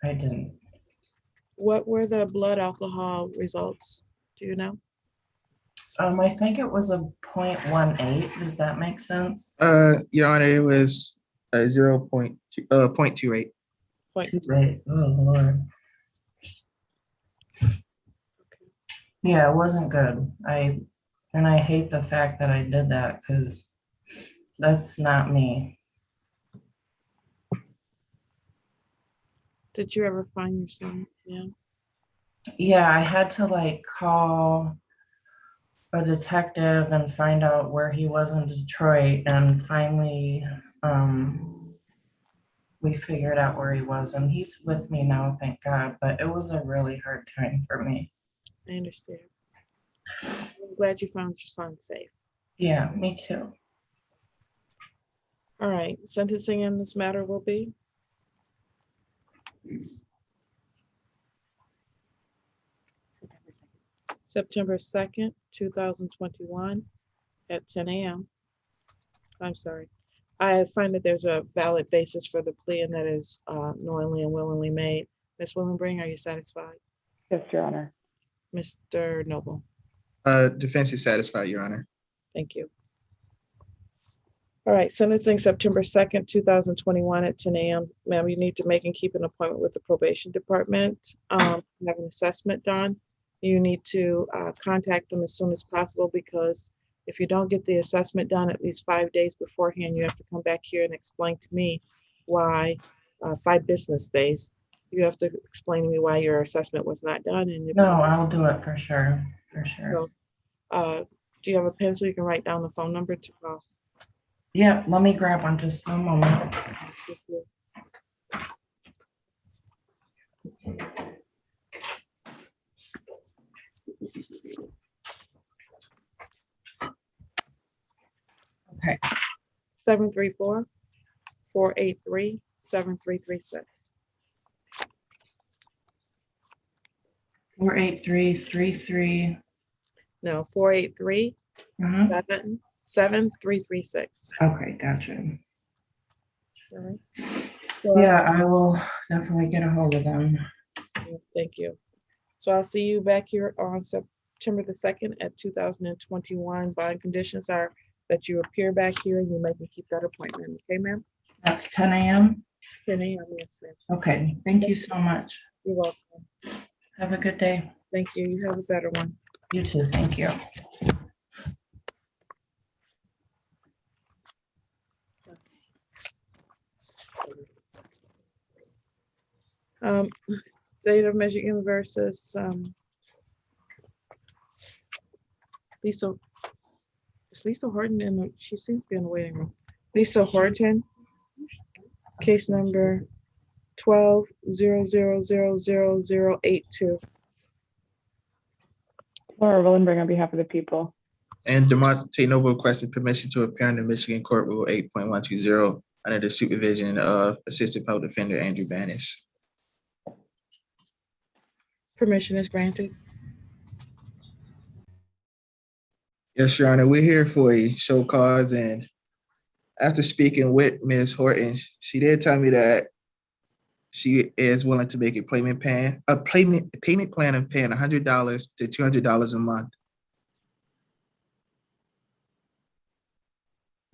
I didn't. What were the blood alcohol results? Do you know? I think it was a 0.18. Does that make sense? Your Honor, it was 0.28. Right. Oh Lord. Yeah, it wasn't good. I hate the fact that I did that because that's not me. Did you ever find your son? Yeah. Yeah, I had to like call a detective and find out where he was in Detroit, and finally we figured out where he was, and he's with me now, thank God, but it was a really hard time for me. I understand. I'm glad you found your son safe. Yeah, me too. All right, sentencing in this matter will be? September 2nd, 2021 at 10 a.m. I'm sorry. I find that there's a valid basis for the plea and that is knowingly and willingly made. Ms. Willenbring, are you satisfied? Yes, Your Honor. Mr. Noble, Defense is satisfied, Your Honor. thank you. All right, sentencing September 2nd, 2021 at 10 a.m. Ma'am, you need to make and keep an appointment with the probation department. Have an assessment done. You need to contact them as soon as possible because if you don't get the assessment done at least 5 days beforehand, you have to come back here and explain to me why 5 business days. You have to explain to me why your assessment was not done. And No, I'll do it for sure, for sure. so, do you have a pencil? You can write down the phone number to call. Yeah, let me grab one just a moment. Okay. 734-483-7336. 48333. No, 483-7336. Okay, gotcha. All right. Yeah, I will definitely get a hold of them. Thank you. So I'll see you back here on September the 2nd at 2021. Bond conditions are that you appear back here and you make me keep that appointment. Okay, ma'am? That's 10 a.m. 10 a.m. Yes, ma'am. Okay, thank you so much. You're welcome. Have a good day. Thank you. You have a better one. You too. Thank you. State of Michigan versus Lisa. Is Lisa Horton in the, she seems to be in the waiting room. Lisa Horton, case number 12-0000082. Laura Willenbring on behalf of the people. And DeMonte Noble requested permission to appear in the Michigan Court Rule 8.120 under the supervision of Assistant Public Defender Andrew Banis. Permission is granted. Yes, Your Honor, we're here for a show cause, and after speaking with Ms. Horton, she did tell me that she is willing to make a payment plan of paying $100 to $200 a month.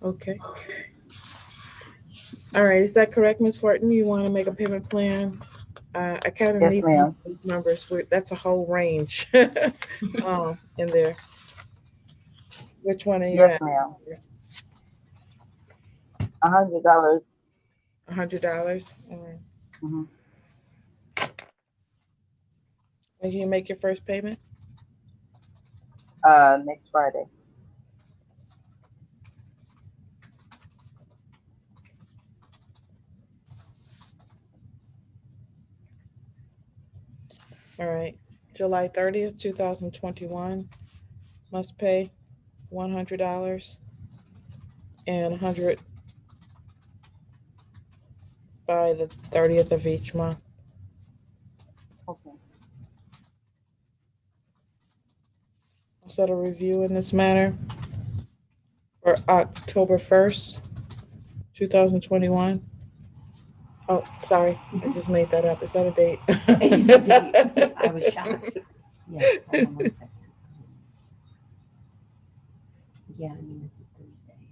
Okay. All right, is that correct, Ms. Horton? You want to make a payment plan? I kind of need those numbers. That's a whole range in there. Which one are you at? Ma'am. $100. $100. All right. Mm-hmm. When can you make your first payment? Next Friday. All right, July 30th, 2021, must pay $100 and $100 by the 30th of each month. Okay. I'll set a review in this matter for October 1st, 2021. Oh, sorry, I just made that up. Is that a date? It's a date. I was shocked. Yes, hold on 1 second. Yeah, I mean, it's a Thursday.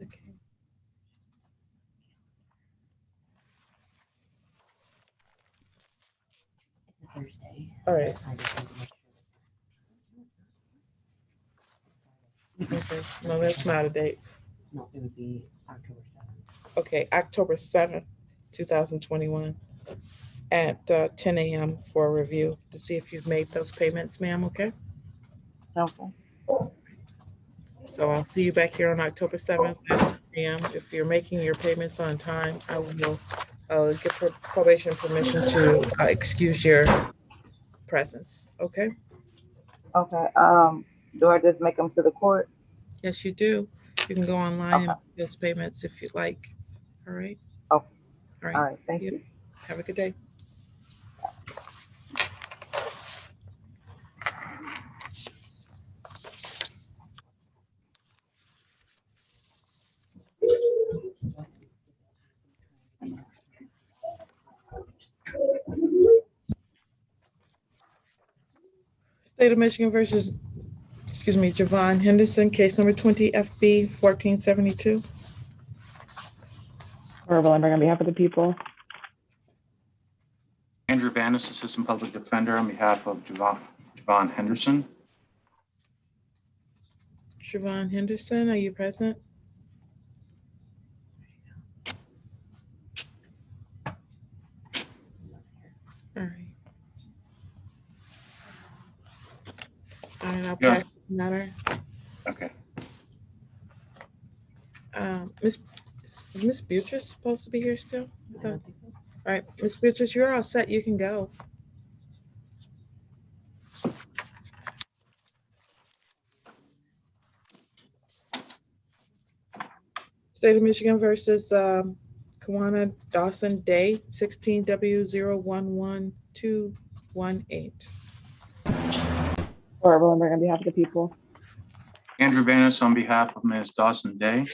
Okay. It's a Thursday. All right. I just wanted to make Okay. No, that's not a date. No, it would be October 7th. Okay, October 7th, 2021 at 10 a.m. for a review to see if you've made those payments, ma'am, okay? Okay. So I'll see you back here on October 7th at 10 a.m. If you're making your payments on time, I will give probation permission to excuse your presence, okay? Okay. Do I just make them to the court? Yes, you do. You can go online and make those payments if you like. All right? Okay. All right. All right. Thank you. Have a good day. State of Michigan versus, Javon Henderson, case number 20 FB 1472. Laura Willenberg on behalf of the people. Andrew Vanis, Assistant Public Defender, on behalf of Javon Henderson. Javon Henderson, are you present? All right. All right, I'll Yeah. pass the matter. Okay. Is Miss Beatrice supposed to be here still? I don't think so. All right, Miss Beatrice, you're all set. You can go. State of Michigan versus Kawana Dawson Day, 16W011218. Laura Willenberg on behalf of the people. Andrew Vanis on behalf of Ms. Dawson Day.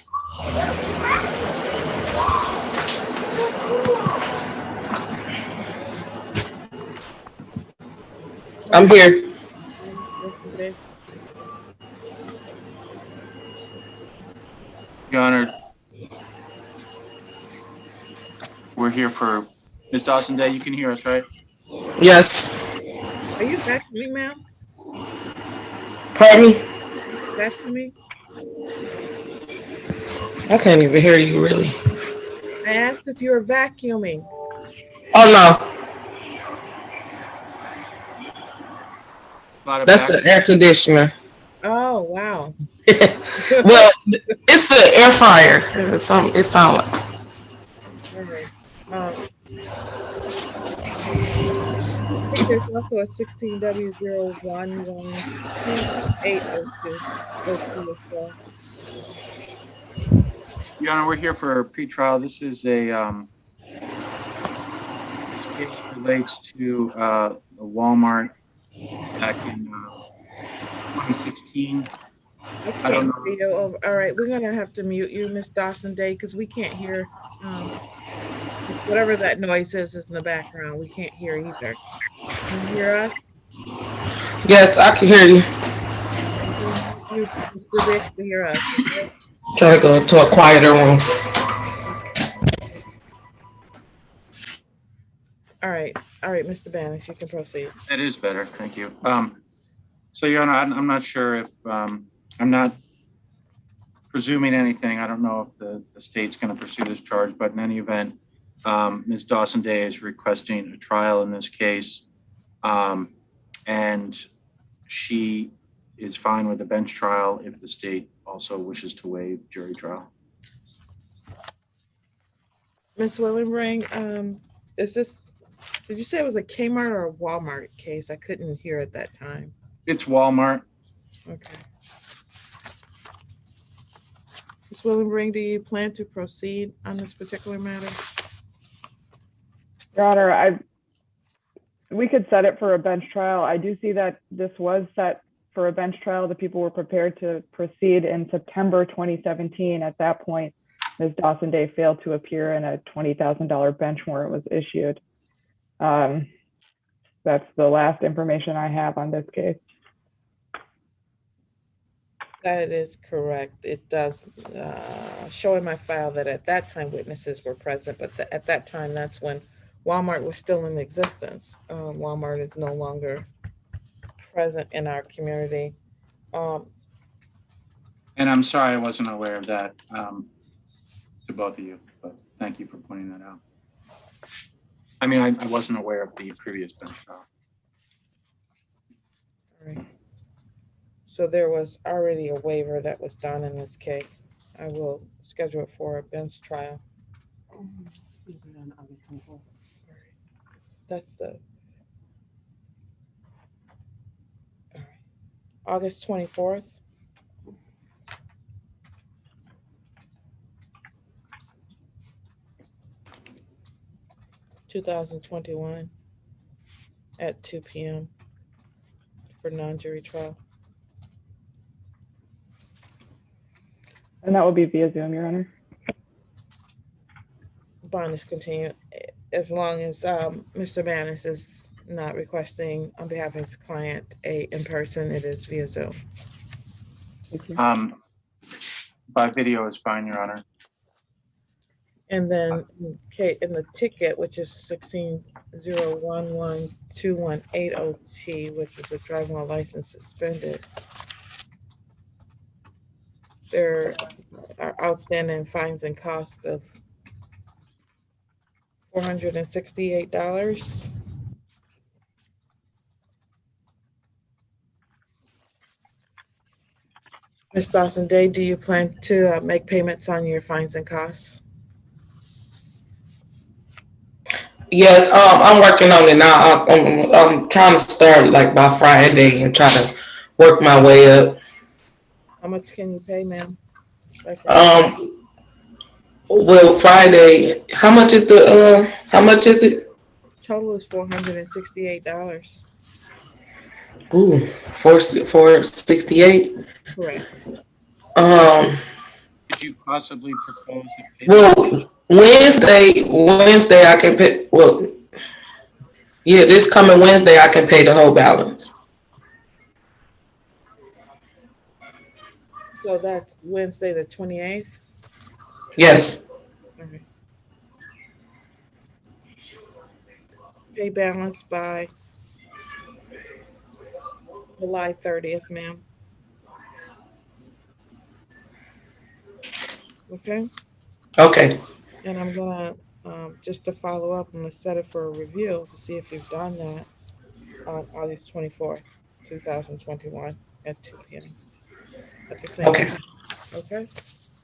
I'm here. Your Honor, we're here for Ms. Dawson Day. You can hear us, right? Yes. Are you back to me, ma'am? Pardon me? Back to me? I can't even hear you, really. I asked if you were vacuuming. Oh, no. That's the air conditioner. Oh, wow. Well, it's the air fryer. It sounds like. All right. I think there's also a 16W011802 as well. Your Honor, we're here for a pretrial. This is a this case relates to a Walmart back in 2016. I don't know. Over. All right, we're gonna have to mute you, Miss Dawson Day, because we can't hear whatever that noise is in the background. We can't hear either. Can you hear us? Yes, I can hear you. You should be able to hear us. Okay? Try to go to a quieter room. All right, Mr. Banis, you can proceed. That is better. Thank you. So, Your Honor, I'm not sure if I'm not presuming anything. I don't know if the state's going to pursue this charge, but in any event, Ms. Dawson Day is requesting a trial in this case, and she is fine with a bench trial if the state also wishes to waive jury trial. Ms. Willenbring, is this? Did you say it was a Kmart or a Walmart case? I couldn't hear at that time. It's Walmart. Okay. Ms. Willenbring, do you plan to proceed on this particular matter? Your Honor, we could set it for a bench trial. I do see that this was set for a bench trial. The people were prepared to proceed in September 2017. At that point, Ms. Dawson Day failed to appear and a $20,000 bench warrant was issued. That's the last information I have on this case. That is correct. It does show in my file that at that time witnesses were present, but at that time, that's when Walmart was still in existence. Walmart is no longer present in our community. And I'm sorry I wasn't aware of that to both of you, but thank you for pointing that out. I mean, I wasn't aware of the previous bench trial. All right. So there was already a waiver that was done in this case. I will schedule it for a bench trial. On August 24th. That's the all right. August 24th. (2021) at 2 p.m. for non-jury trial. And that will be via Zoom, Your Honor. bond is continued as long as Mr. Manis is not requesting on behalf of his client a in-person, it is via Zoom. By video is fine, Your Honor. And then in the ticket, which is 16011218OT, which is a driving while license suspended, there are outstanding fines and costs of $468. Ms. Dawson Day, do you plan to make payments on your fines and costs? Yes, I'm working on it now. I'm trying to start like by Friday and try to work my way up. How much can you pay, ma'am? Well, Friday, how much is it? Total is $468. Ooh, 468. Correct. Could you possibly propose a payment? Well, Wednesday I can pay. Well, yeah, this coming Wednesday I can pay the whole balance. So that's Wednesday, the 28th? Yes. Okay. Pay balance by July 30th, ma'am. Okay? Okay. And I'm gonna, just to follow up, I'm gonna set it for a review to see if you've done that on August 24th, 2021 at 2 p.m. at the same time. Okay?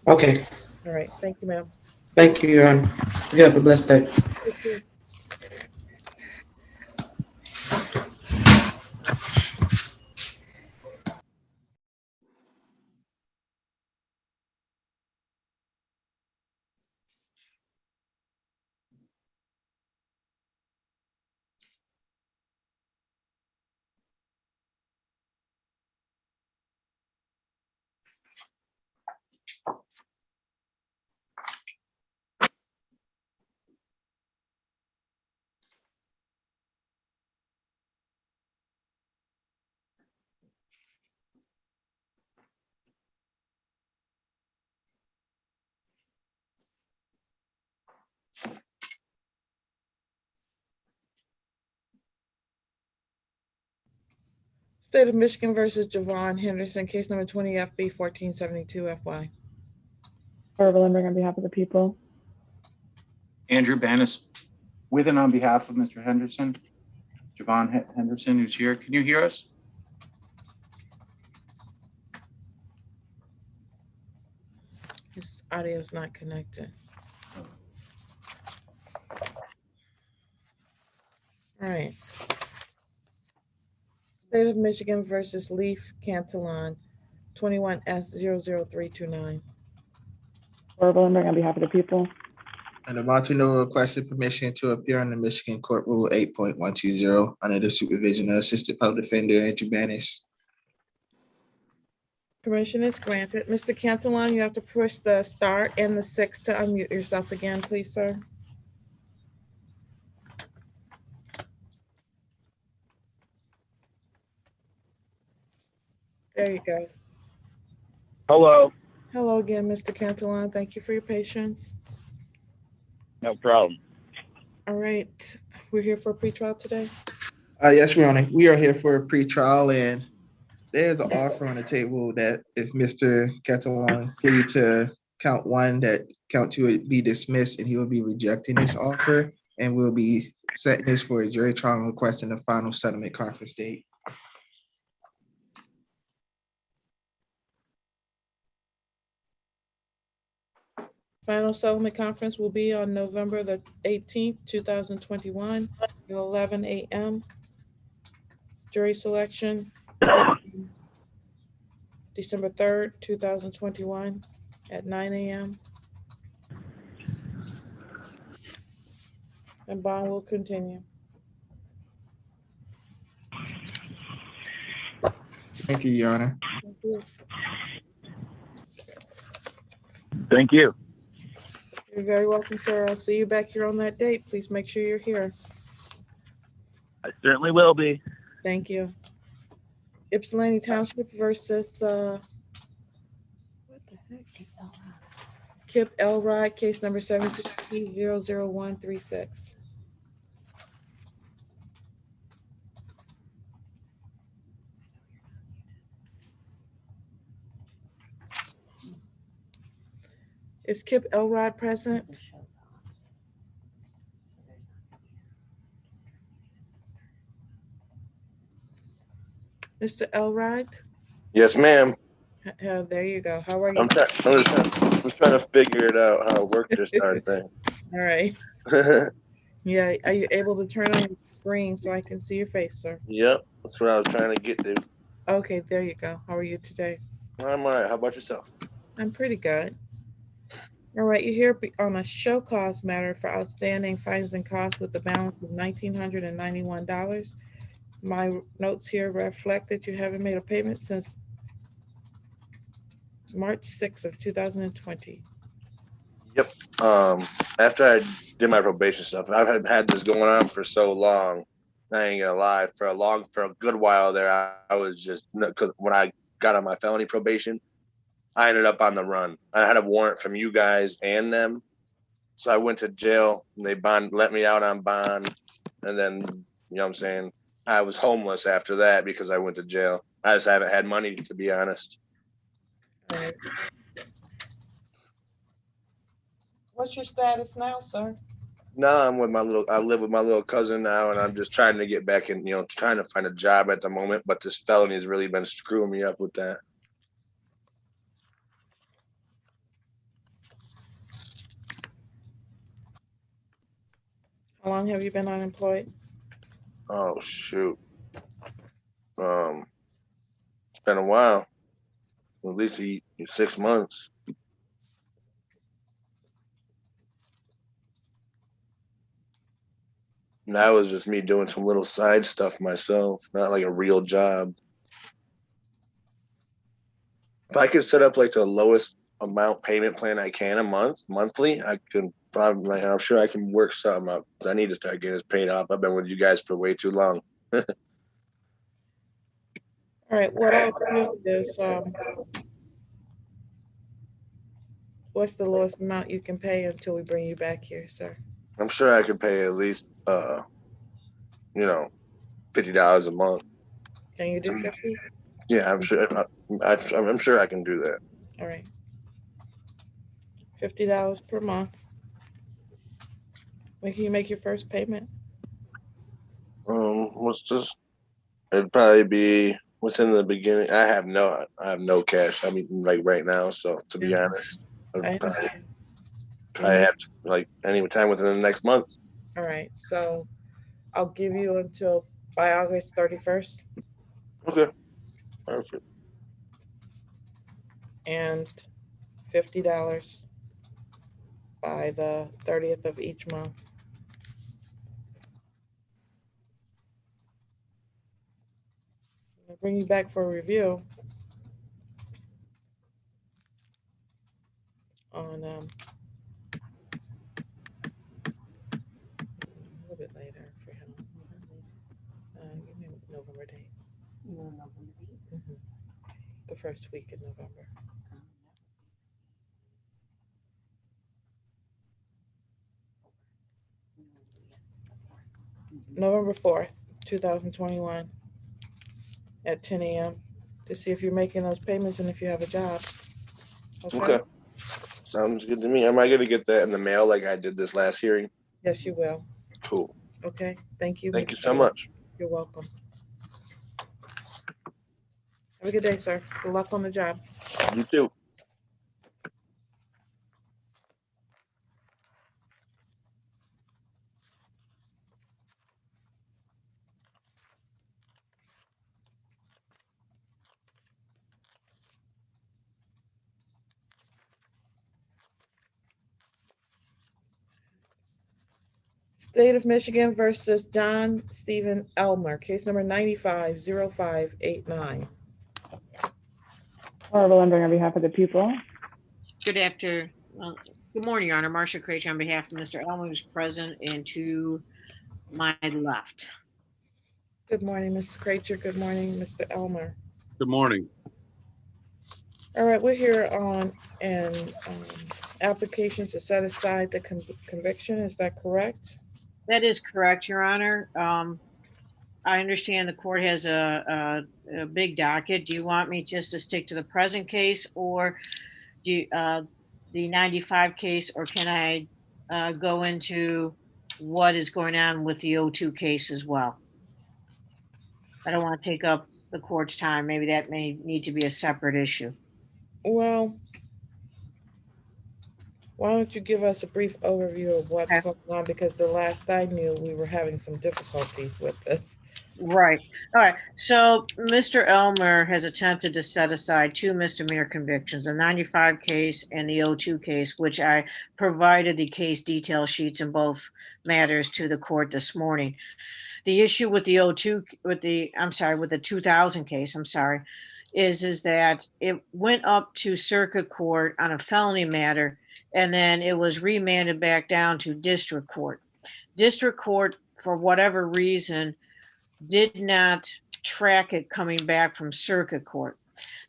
Okay. All right. Thank you, ma'am. Thank you, Your Honor. You have a blessed day. Thank you. State of Michigan versus Javon Henderson, case number 20 FB 1472 FY. Barbara Lindbergh on behalf of the people. Andrew Banis, with and on behalf of Mr. Henderson, Javon Henderson, who's here. Can you hear us? His audio is not connected. All right. State of Michigan versus Leaf Cantillon, 21S00329. Barbara Lindbergh on behalf of the people. And Martino requested permission to appear on the Michigan Court Rule 8.120 under the supervision of Assistant Public Defender Andrew Banis. Permission is granted. Mr. Cantillon, you have to push the star and the 6 to unmute yourself again, please, sir. There you go. Hello. Hello again, Mr. Cantillon. Thank you for your patience. No problem. All right, we're here for a pretrial today. Yes, Your Honor. We are here for a pretrial, and there's an offer on the table that if Mr. Catalan plead to count 1, that count 2 would be dismissed, and he will be rejecting this offer, and we'll be setting this for a jury trial and requesting a final settlement conference date. Final settlement conference will be on November the 18th, 2021, at 11 a.m. Jury selection, December 3rd, 2021, at 9 a.m. And bond will continue. Thank you, Your Honor. Thank you. Thank you. You're very welcome, sir. I'll see you back here on that date. Please make sure you're here. I certainly will be. Thank you. Ypsilanti Township versus, what the heck? Kip Elrod, case number 7200136. Is Kip Elrod present? Mr. Elrod? Yes, ma'am. There you go. How are you? I'm trying to figure it out how it worked this darn thing. All right. Yeah, are you able to turn on your screen so I can see your face, sir? Yep, that's what I was trying to get to. Okay, there you go. How are you today? I'm all right. How about yourself? I'm pretty good. All right, you're here on a show cause matter for outstanding fines and costs with a balance of $1,991. My notes here reflect that you haven't made a payment since March 6th of 2020. Yep. After I did my probation stuff, and I've had this going on for so long. I ain't gonna lie. For a good while there, I was just, because when I got on my felony probation, I ended up on the run. I had a warrant from you guys and them, so I went to jail. And they let me out on bond, and then you know what I'm saying. I was homeless after that because I went to jail. I just haven't had money, to be honest. All right. What's your status now, sir? No, I live with my little cousin now, and I'm just trying to get back in, trying to find a job at the moment, but this felony has really been screwing me up with that. How long have you been unemployed? Oh, shoot. It's been a while, at least 6 months. And that was just me doing some little side stuff myself, not like a real job. If I could set up like the lowest amount payment plan I can a monthly, I could probably, I'm sure I can work something up. I need to start getting this paid off. I've been with you guys for way too long. All right, what I'll do is, what's the lowest amount you can pay until we bring you back here, sir? I'm sure I could pay at least, $50 a month. Can you do 50? Yeah, I'm sure. I'm sure I can do that. All right. $50 per month. When can you make your first payment? What's this? It'd probably be within the beginning. I have no cash. I mean, like right now. So to be honest, I'd probably have to like any time within the next month. All right. So I'll give you until by August 31st. Okay. Perfect. And $50 by the 30th of each month. I'll bring you back for a review on a little bit later for him. Give me a November date. The first week in November. November 4th, 2021 at 10 a.m. to see if you're making those payments and if you have a job. Okay. Sounds good to me. Am I going to get that in the mail like I did this last hearing? Yes, you will. Cool. Okay. Thank you. Thank you so much. You're welcome. Have a good day, sir. Good luck on the job. You too. State of Michigan versus John Stephen Elmer, case number 950589. Laura Lending on behalf of the people. Good afternoon, Good morning, Your Honor. Marcia Craich on behalf of Mr. Elmer, who's present, and to my left. Good morning, Mrs. Cracher. Good morning, Mr. Elmer. Good morning. All right, we're here on an application to set aside the conviction. Is that correct? That is correct, Your Honor. I understand the court has a big docket. Do you want me just to stick to the present case or do you, the 95 case, or can I go into what is going on with the 02 case as well? I don't want to take up the court's time. Maybe that may need to be a separate issue. Well, why don't you give us a brief overview of what's going on? Because the last I knew, we were having some difficulties with this. Right. All right. So Mr. Elmer has attempted to set aside two misdemeanor convictions, the 95 case and the 02 case, which I provided the case detail sheets in both matters to the court this morning. The issue with the 02, with the 2000 case, is that it went up to circuit court on a felony matter, and then it was remanded back down to district court. District court, for whatever reason, did not track it coming back from circuit court.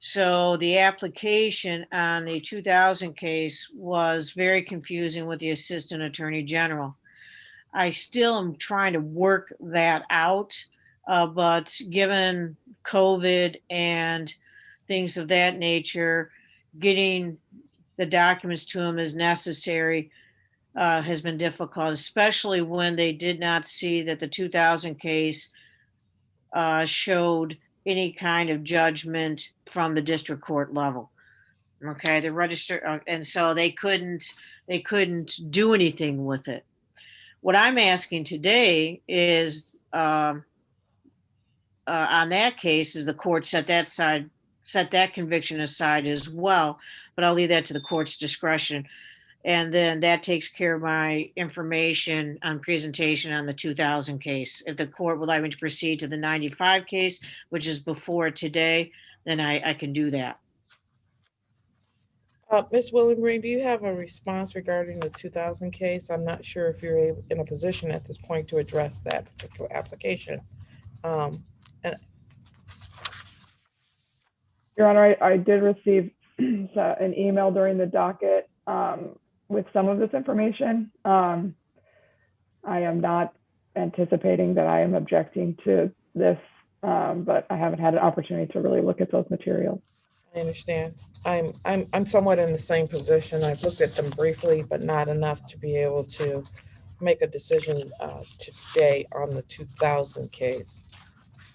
So the application on the 2000 case was very confusing with the assistant attorney general. I still am trying to work that out, but given COVID and things of that nature, getting the documents to them as necessary has been difficult, especially when they did not see that the 2000 case showed any kind of judgment from the district court level. Okay, the register, and so they couldn't do anything with it. What I'm asking today is on that case is the court set that conviction aside as well, but I'll leave that to the court's discretion. And then that takes care of my information on presentation on the 2000 case. If the court would like me to proceed to the 95 case, which is before today, then I can do that. Ms. Willengreen, do you have a response regarding the 2000 case? I'm not sure if you're in a position at this point to address that particular application. Your Honor, I did receive an email during the docket with some of this information. I am not anticipating that I am objecting to this, but I haven't had an opportunity to really look at those materials. I understand. I'm somewhat in the same position. I've looked at them briefly, but not enough to be able to make a decision today on the 2000 case.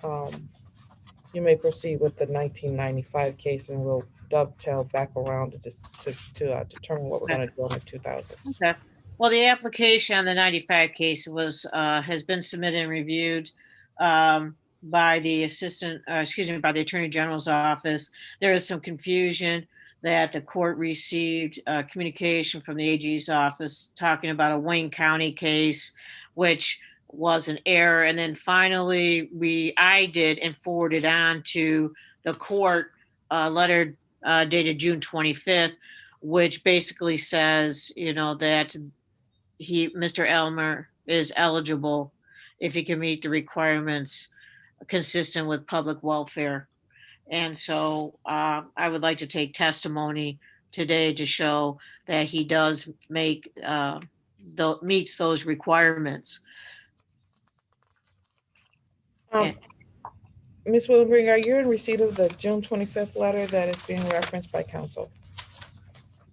You may proceed with the 1995 case, and we'll dovetail back around to determine what we're going to do on the 2000. Okay. Well, the application on the 95 case was has been submitted and reviewed by the by the Attorney General's office. There is some confusion that the court received communication from the AG's office talking about a Wayne County case, which was an error. And then finally, I did and forwarded on to the court a letter dated June 25th, which basically says, that Mr. Elmer is eligible if he can meet the requirements consistent with public welfare. And so I would like to take testimony today to show that he does meets those requirements. Ms. Willengreen, are you in receipt of the June 25th letter that is being referenced by counsel?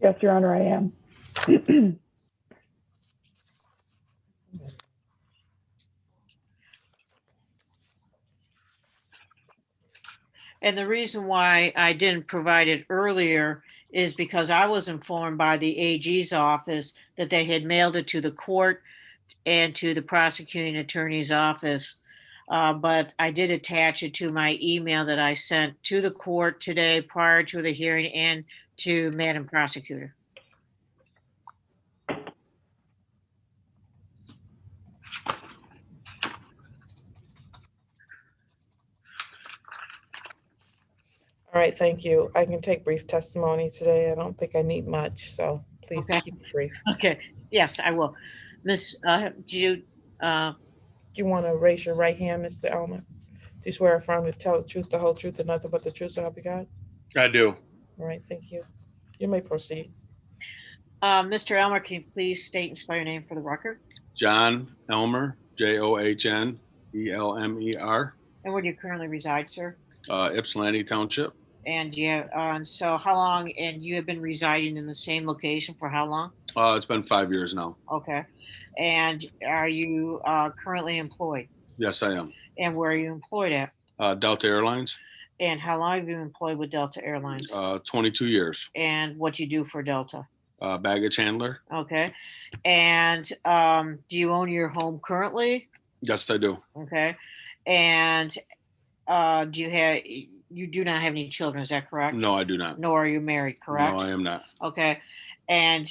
Yes, Your Honor, I am. And the reason why I didn't provide it earlier is because I was informed by the AG's office that they had mailed it to the court and to the prosecuting attorney's office. But I did attach it to my email that I sent to the court today prior to the hearing and to Madam Prosecutor. All right, thank you. I can take brief testimony today. I don't think I need much, so please Okay. keep it brief. Okay, yes, I will. Miss, do you, Do you want to raise your right hand, Mr. Elmer? Do you swear affirm to tell the truth, the whole truth, and nothing but the truth, so help you God? I do. All right, thank you. You may proceed. Mr. Elmer, can you please state and spell your name for the record? John Elmer, JOHNELMER, And where do you currently reside, sir? Ypsilanti Township. And so how long, and you have been residing in the same location for how long? It's been 5 years now. Okay. And are you currently employed? Yes, I am. And where are you employed at? Delta Airlines. And how long have you been employed with Delta Airlines? 22 years. And what do you do for Delta? Baggage handler. Okay. And do you own your home currently? Yes, I do. Okay. And you do not have any children, is that correct? No, I do not. Nor are you married, correct? No, I am not. Okay. And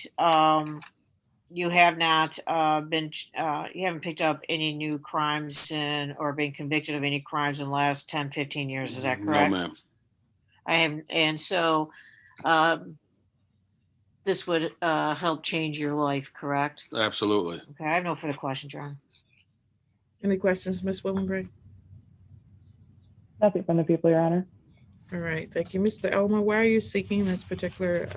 you have not you haven't picked up any new crimes or been convicted of any crimes in the last 10, 15 years, is that correct? No, ma'am. I have, and so this would help change your life, correct? Absolutely. Okay, I have no further questions, John. Any questions, Ms. Willenbray? Nothing from the people, Your Honor. All right, thank you. Mr. Elmer, why are you seeking this particular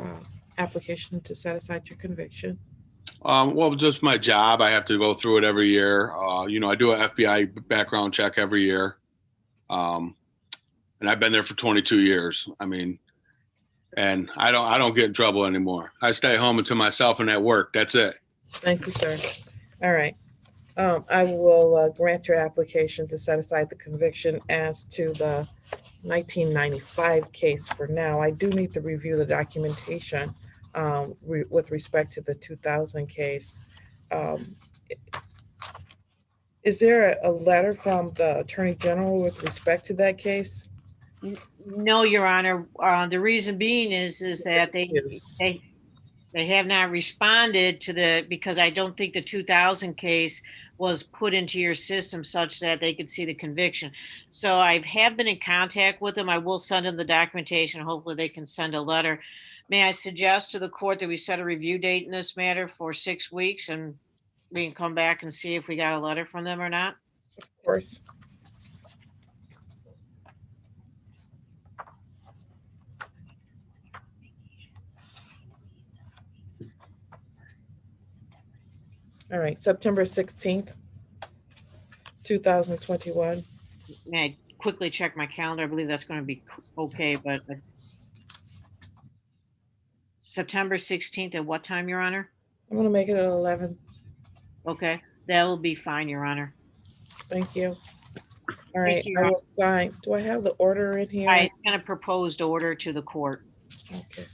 application to set aside your conviction? Well, just my job. I have to go through it every year. I do an FBI background check every year. And I've been there for 22 years. I mean, and I don't get in trouble anymore. I stay home and to myself and at work. That's it. Thank you, sir. All right. I will grant your application to set aside the conviction as to the 1995 case for now. I do need to review the documentation with respect to the 2000 case. Is there a letter from the Attorney General with respect to that case? No, Your Honor. The reason being is that they have not responded to because I don't think the 2000 case was put into your system such that they could see the conviction. So I have been in contact with them. I will send them the documentation. Hopefully they can send a letter. May I suggest to the court that we set a review date in this matter for 6 weeks and we can come back and see if we got a letter from them or not? Of course. All right, September 16th, 2021. May I quickly check my calendar? I believe that's going to be okay, but September 16th at what time, Your Honor? I'm going to make it at 11. Okay, that will be fine, Your Honor. Thank you. All right, you, I will sign. Do I have the order in here? I kind of proposed order to the court. Okay.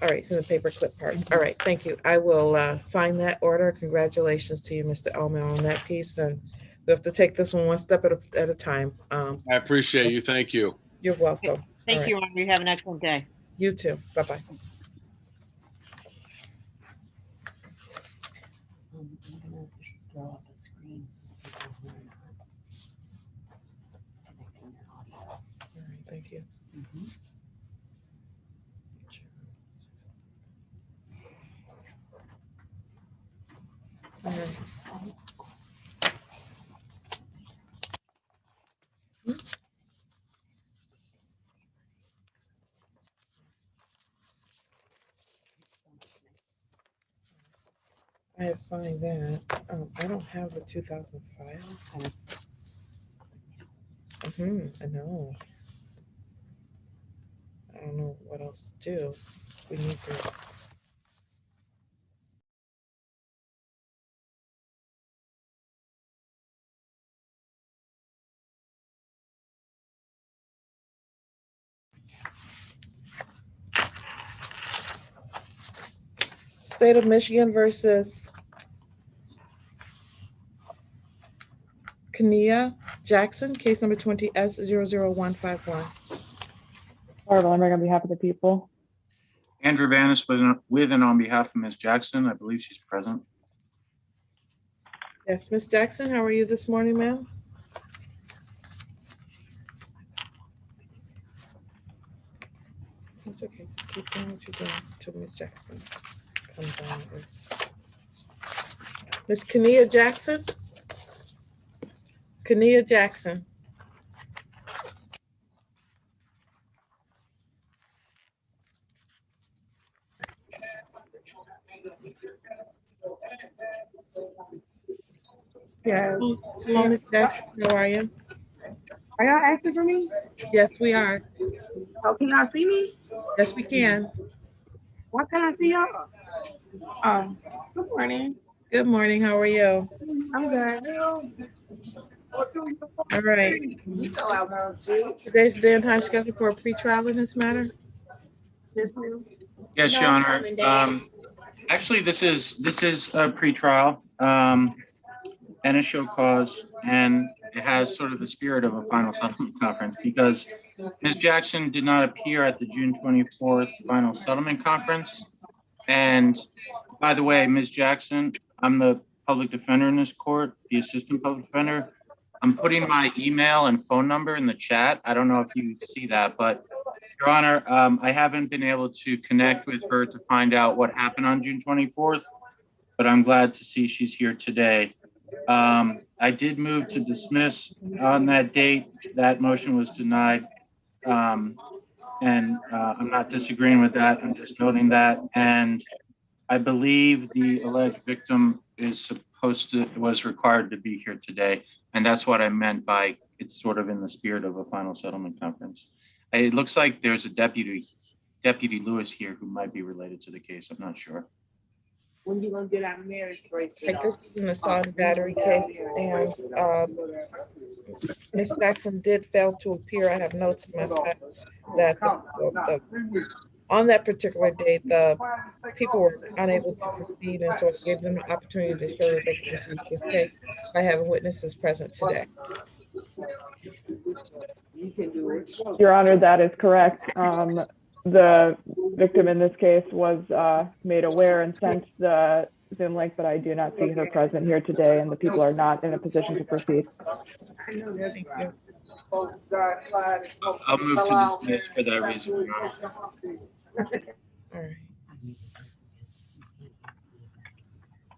All right, so the paperclip part. All right, thank you. I will sign that order. Congratulations to you, Mr. Elmer, on that piece. And we have to take this one step at a time. I appreciate you. Thank you. You're welcome. Thank you, Your Honor. You have an excellent day. You too. Bye-bye. I'm gonna throw up a screen. All right, thank you. All right. I have signed that. I don't have the 2005. I know. I don't know what else to do. We need to. State of Michigan versus Kenia Jackson, case number 20S00151. Barbara Limerick on behalf of the people. Andrew Vanis with and on behalf of Ms. Jackson. I believe she's present. Yes, Ms. Jackson, how are you this morning, ma'am? It's okay. Just keep doing what you're doing until Miss Jackson comes on. Miss Kania Jackson? Kania Jackson. Yeah. Hello, Miss Jackson. How are you? Are y'all asking for me? Yes, we are. Oh, can y'all see me? Yes, we can. Why can't I see y'all? Good morning. Good morning. How are you? I'm good. All right. You know I want to. Today's the day and time scheduled for a pretrial in this matter. Yes, No, Your I'm Honor. coming, Dad. Actually, this is a pretrial and a show cause, and it has sort of the spirit of a final settlement conference because Ms. Jackson did not appear at the June 24th final settlement conference. And by the way, Ms. Jackson, I'm the public defender in this court, the assistant public defender. I'm putting my email and phone number in the chat. I don't know if you see that, but Your Honor, I haven't been able to connect with her to find out what happened on June 24th, but I'm glad to see she's here today. I did move to dismiss on that date. That motion was denied. And I'm not disagreeing with that. I'm just noting that. And I believe the alleged victim was required to be here today. And that's what I meant by it's sort of in the spirit of a final settlement conference. It looks like there's a Deputy Lewis here who might be related to the case. I'm not sure. When you gonna get our marriage bracelet? Like this is an assault and battery case, and Ms. Jackson did fail to appear. I have notes in my file that on that particular date, the people were unable to proceed, and so it gave them an opportunity to show that they could proceed with this case by having witnesses present today. Your Honor, that is correct. The victim in this case was made aware and sent the Zoom link, but I do not see her present here today, and the people are not in a position to proceed. Thank you. I'll move to dismiss for that reason, Your Honor. All right.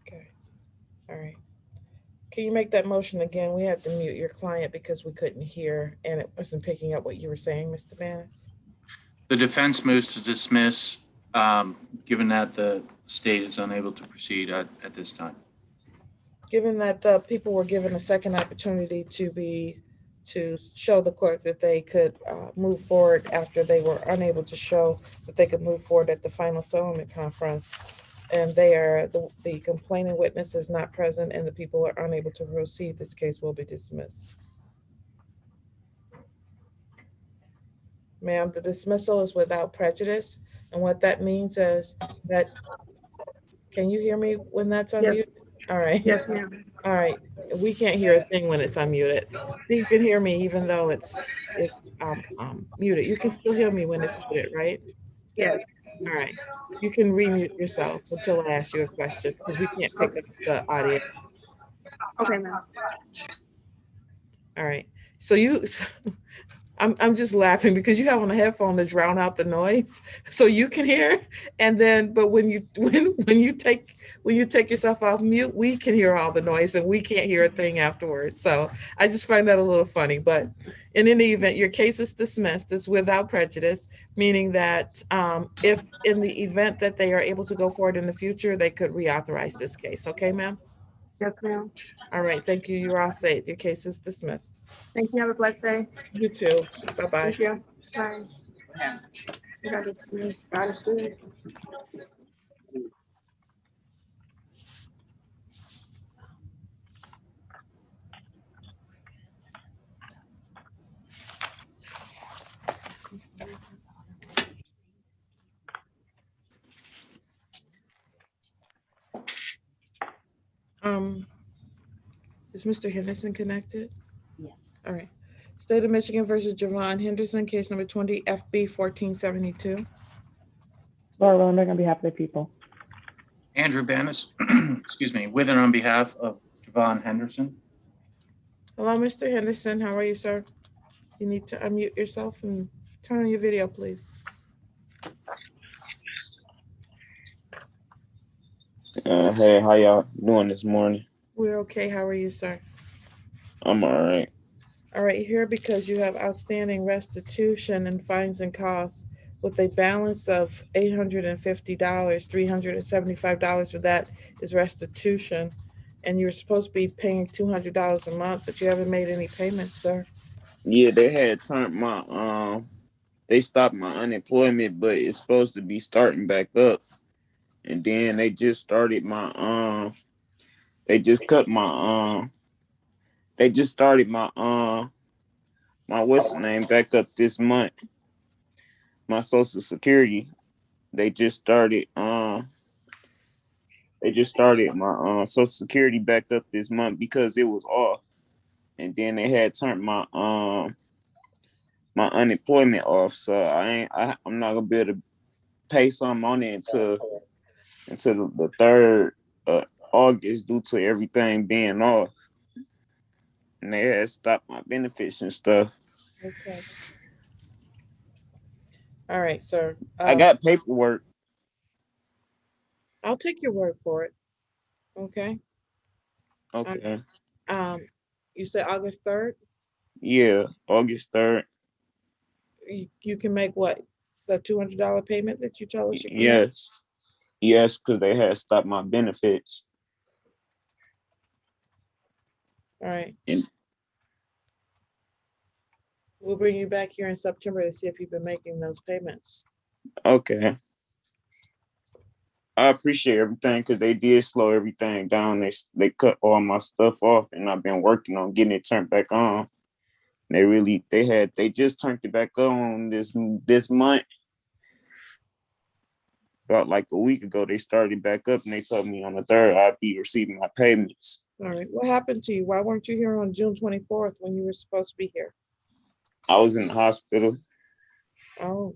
Okay. All right. Can you make that motion again? We had to mute your client because we couldn't hear and it wasn't picking up what you were saying, Mr. Manis. The defense moves to dismiss, given that the state is unable to proceed at this time. Given that the people were given a second opportunity to show the court that they could move forward after they were unable to show that they could move forward at the final settlement conference, and they are the complaining witness is not present and the people are unable to proceed, this case will be dismissed. Ma'am, the dismissal is without prejudice, and what that means is that, can you hear me when that's unmuted? Yes. All right. Yes, ma'am. All right. We can't hear a thing when it's unmuted. You can hear me even though it's muted. You can still hear me when it's muted, right? Yes. All right. You can remute yourself until I ask you a question because we can't pick up the audio. Okay, ma'am. All right. So I'm just laughing because you have on a headphone to drown out the noise so you can hear. And then, but when you take yourself off mute, we can hear all the noise and we can't hear a thing afterwards. So I just find that a little funny, but in any event, your case is dismissed. It's without prejudice, meaning that if in the event that they are able to go forward in the future, they could reauthorize this case. Okay, ma'am? Yes, ma'am. All right. Thank you. You're all set. Your case is dismissed. Thank you. Have a blessed day. You too. Bye-bye. Thank you. Bye. God is good. Is Mr. Henderson connected? Yes. All right. State of Michigan versus Javon Henderson, case number 20 FB 1472. Laura Willenberg on behalf of the people. Andrew Banis, excuse me, with and on behalf of Javon Henderson. Hello, Mr. Henderson. How are you, sir? You need to unmute yourself and turn on your video, please. Hey, how y'all doing this morning? We're okay. How are you, sir? I'm all right. All right, here because you have outstanding restitution and fines and costs with a balance of $850, $375 of that is restitution. And you're supposed to be paying $200 a month, but you haven't made any payments, sir. Yeah, they had turned my they stopped my unemployment, but it's supposed to be starting back up. And then they just started my they just cut my they just started my my what's the name back up this month. My social security. They just started my social security back up this month because it was off. And then they had turned my unemployment off. So I'm not gonna be able to pay something on it until the 3rd of August due to everything being off. And they had stopped my benefits and stuff. Okay. All right, sir. I got paperwork. I'll take your word for it. Okay. Okay. You said August 3rd? Yeah, August 3rd. You can make what? The $200 payment that you told us you can make? Yes. Yes, because they had stopped my benefits. All right. And we'll bring you back here in September to see if you've been making those payments. okay. I appreciate everything because they did slow everything down. They cut all my stuff off, and I've been working on getting it turned back on. They just turned it back on this month. About like a week ago, they started back up, and they told me on the 3rd I'd be receiving my payments. All right. What happened to you? Why weren't you here on June 24th when you were supposed to be here? I was in the hospital. Oh.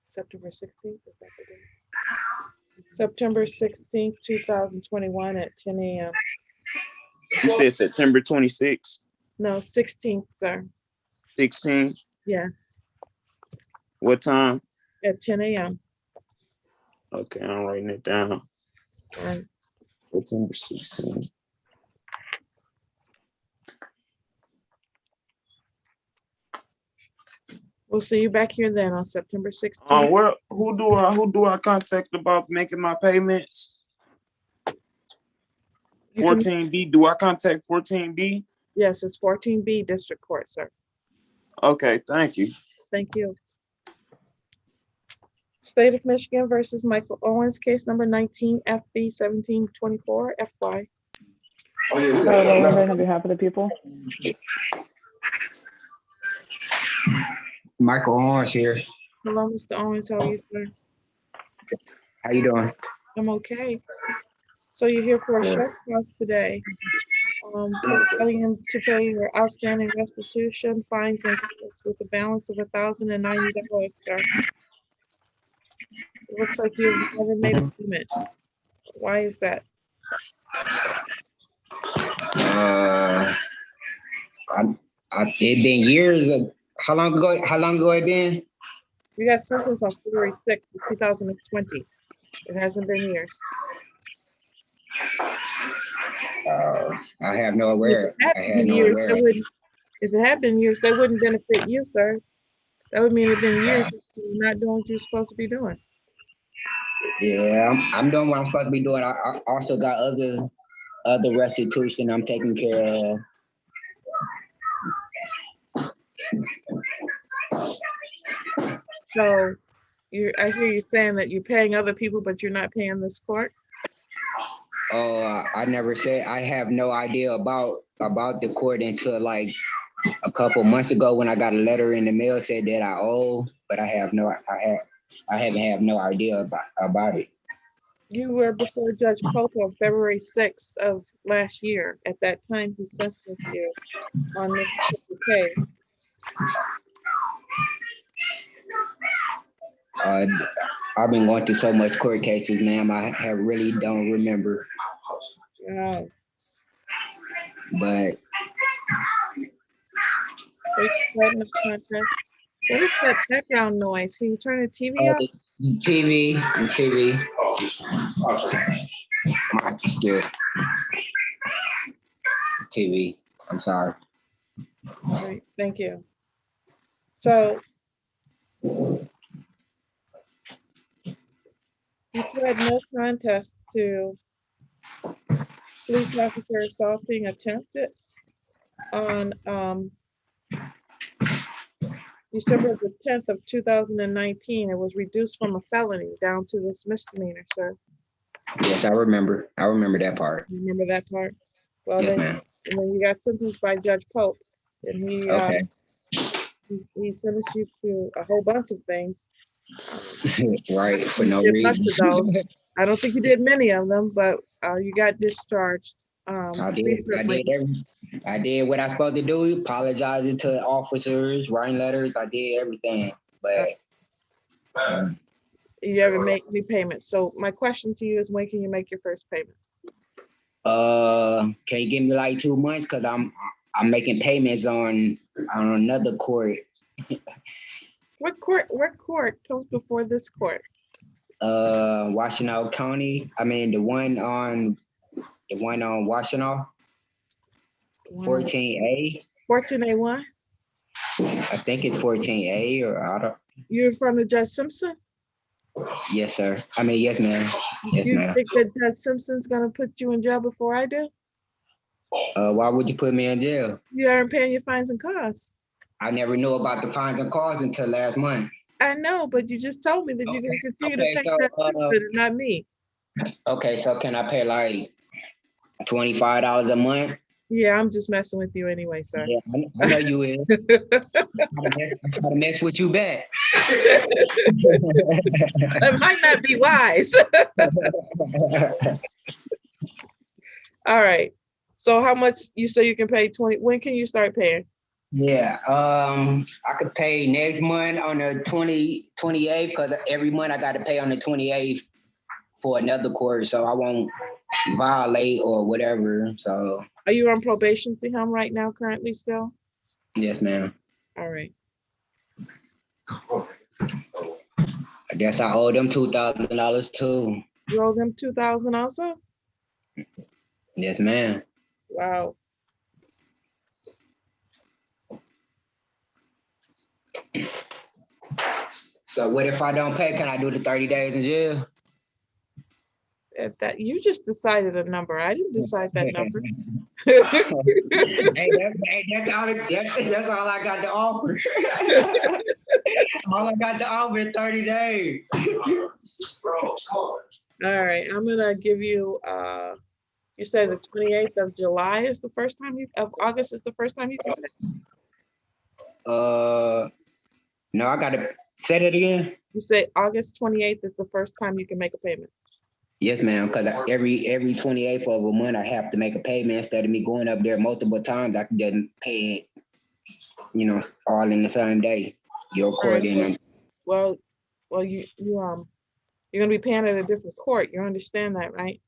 September 16th, is that the date? September 16th, 2021 at 10 a.m. You said September 26th? No, 16th, sir. 16th? Yes. What time? At 10 a.m. Okay, I'm writing it down. All right. September 16th. We'll see you back here then on September 16th. Who do I contact about making my payments? 14B. Do I contact 14B? Yes, it's 14B District Court, sir. Okay, thank you. Thank you. State of Michigan versus Michael Owens, case number 19 FB 1724 FY. On behalf of the people. Michael Owens here. Hello, Mr. Owens. How are you, sir? How you doing? I'm okay. So you're here for a short class today. For failing to pay your outstanding restitution, fines, and costs with a balance of $1,090, sir. It looks like you've never made a payment. Why is that? It been years. How long ago it been? You got sentenced on February 6th, 2020. It hasn't been years. I have no aware. If it had been years, that wouldn't benefit you, sir. That would mean it'd been years you're not doing what you're supposed to be doing. Yeah, I'm doing what I'm supposed to be doing. I also got other restitution I'm taking care of. So I hear you saying that you're paying other people, but you're not paying this court. Oh, I never said. I have no idea about the court until like a couple months ago when I got a letter in the mail said that I owe, but I haven't had no idea about it. You were before Judge Coco on February 6th of last year. At that time, he sentenced you on this particular case. I've been going through so much court cases, ma'am. I really don't remember. Wow. But what is that background noise? Can you turn the TV off? TV. Just good. TV. I'm sorry. All right, thank you. So you pled no contest to police officer assaulting attempted on December the 10th of 2019. It was reduced from a felony down to this misdemeanor, sir. Yes, I remember. I remember that part. You remember that part? Well, Yes, then, ma'am. and then you got sentenced by Judge Pope, and Okay. he sentenced you to a whole bunch of things. Right, for no You did much reason. of those. I don't think you did many of them, but you got discharged. I did what I was supposed to do, apologizing to officers, writing letters, I did everything. But you ever make any payments? So my question to you is, when can you make your first payment? can you give me like 2 months? Cause I'm making payments on another court. What court comes before this court? Washington County. I mean the one on Washington. 14A. 14A1? I think it's 14A or I don't. You're in front of Judge Simpson? Yes, sir. I mean, yes, ma'am. Yes, You ma'am. think that Judge Simpson's gonna put you in jail before I do? Why would you put me in jail? You aren't paying your fines and costs. I never knew about the fines and costs until last month. I know, but you just told me that you're gonna continue to pay so, Judge Simpson and not me. Okay, so can I pay like $25 a month? Yeah, I'm just messing with you anyway, sir. Yeah, I know you is. I'm trying to mess with you back. That might not be wise. All right. So how much you say you can pay? 20? When can you start paying? Yeah, I could pay next month on the 28th because every month I got to pay on the 28th for another court, so I won't violate or whatever. So. Are you on probation to him right now, currently still? Yes, ma'am. All right. I guess I owe them $2,000 too. You owe them $2,000 also? Yes, ma'am. Wow. So what if I don't pay? Can I do the 30 days in jail? That you just decided a number. I didn't decide that number. That's all I got to offer. All I got to offer is 30 days. All right, I'm gonna give you. You said the 28th of July is the first time of August is the first time you can pay? No, I gotta say it again. You say August 28th is the first time you can make a payment. Yes, ma'am, because every 28th of a month I have to make a payment instead of me going up there multiple times. I can just pay it, all in the same day. Your court in. Well, you're gonna be paying at a different court. You understand that, right?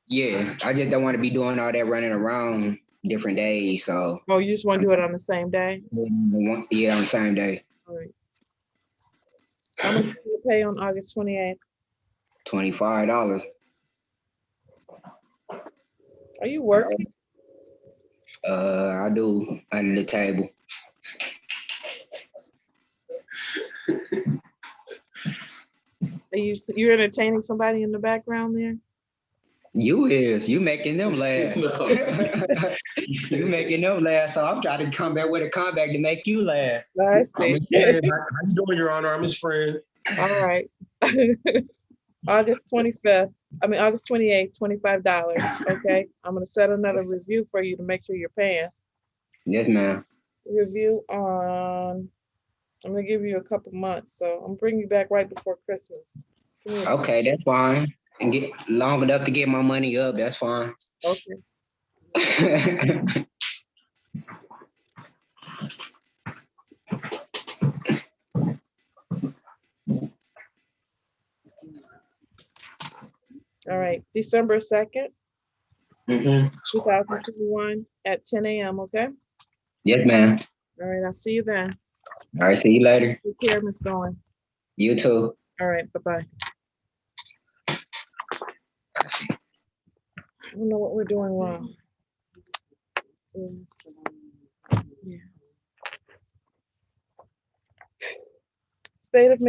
Yeah, I just don't want to be doing all that running around different days. So. Oh, you just want to do it on the same day? Yeah, on the same day. All right. How much do you pay on August 28th? $25. Are you working? I do under the table. Are you're entertaining somebody in the background there? You making them laugh. You making them laugh, so I'm trying to come back with a comeback to make you laugh. I see. How you doing, Your Honor? I'm his friend. All right. August 28th, $25, okay? I'm gonna set another review for you to make sure you're paying. Yes, ma'am. Review on, I'm gonna give you a couple months, so I'm bringing you back right before Christmas. Okay, that's fine. And get long enough to get my money up, that's fine. Okay. All right, December 2nd, 2021 at 10 a.m., okay? Yes, ma'am. All right, I'll see you then. All right, see you later. Take care, Ms. Owens. You too. All right, bye-bye. I don't know what we're doing wrong. Yes. State of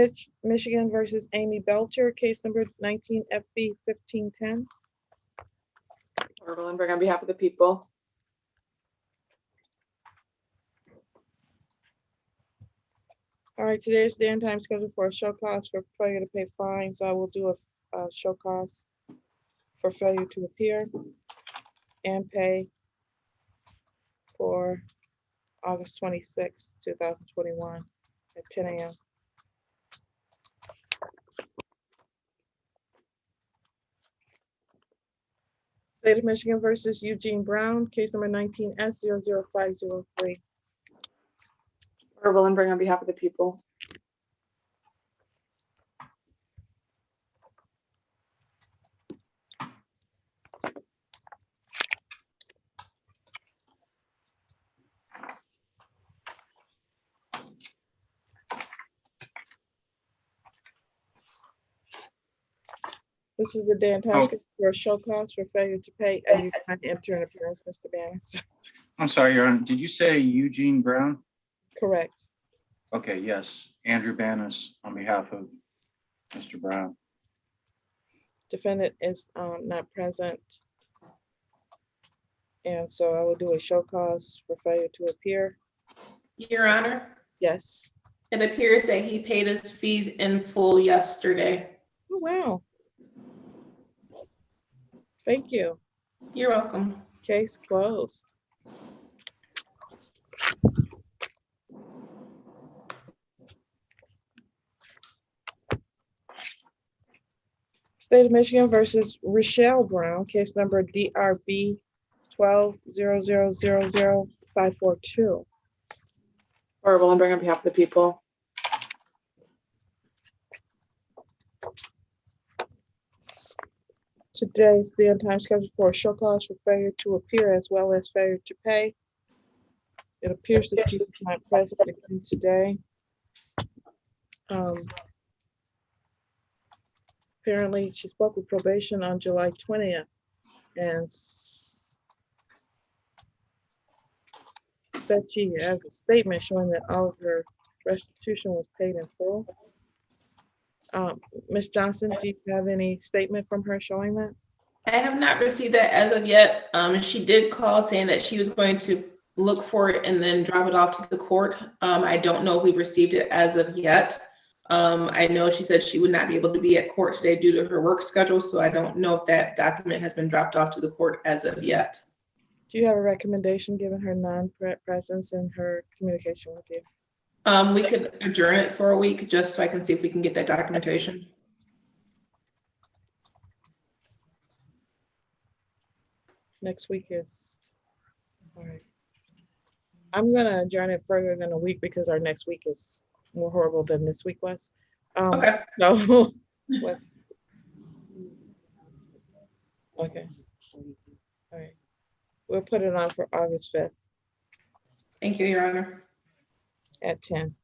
Michigan versus Amy Belcher, case number 19 FB 1510. Barbara Lindbergh on behalf of the people. All right, today's day and time scheduled for a show cause for failure to pay fines. I will do a show cause for failure to appear and pay for August 26, 2021 at 10 a.m. State of Michigan versus Eugene Brown, case number 19S00503. Barbara Lindbergh on behalf of the people. This is the day and time scheduled for a show cause for failure to pay. Are you trying to enter an appearance, Mr. Bannis? I'm sorry, Your Honor. Did you say Eugene Brown? Correct. Okay, yes. Andrew Bannis on behalf of Mr. Brown. Defendant is not present. And so I will do a show cause for failure to appear. Your Honor, Yes. it appears that he paid his fees in full yesterday. Oh, wow. Thank you. You're welcome. Case closed. State of Michigan versus Rochelle Brown, case number DRB 1200000542. Barbara Lindbergh on behalf of the people. Today's day and time scheduled for a show cause for failure to appear as well as failure to pay. It appears that she is not present again today. Apparently, she spoke with probation on July 20th and said she has a statement showing that all of her restitution was paid in full. Ms. Johnson, do you have any statement from her showing that? I have not received that as of yet. She did call saying that she was going to look for it and then drop it off to the court. I don't know if we've received it as of yet. I know she said she would not be able to be at court today due to her work schedule, so I don't know if that document has been dropped off to the court as of yet. Do you have a recommendation given her non-presence in her communication with you? We could adjourn it for a week just so I can see if we can get that documentation. Next week is, all right. I'm gonna adjourn it further than a week because our next week is more horrible than this week was. Okay. So, okay. All right. We'll put it on for August 5th. Thank you, Your Honor. At 10.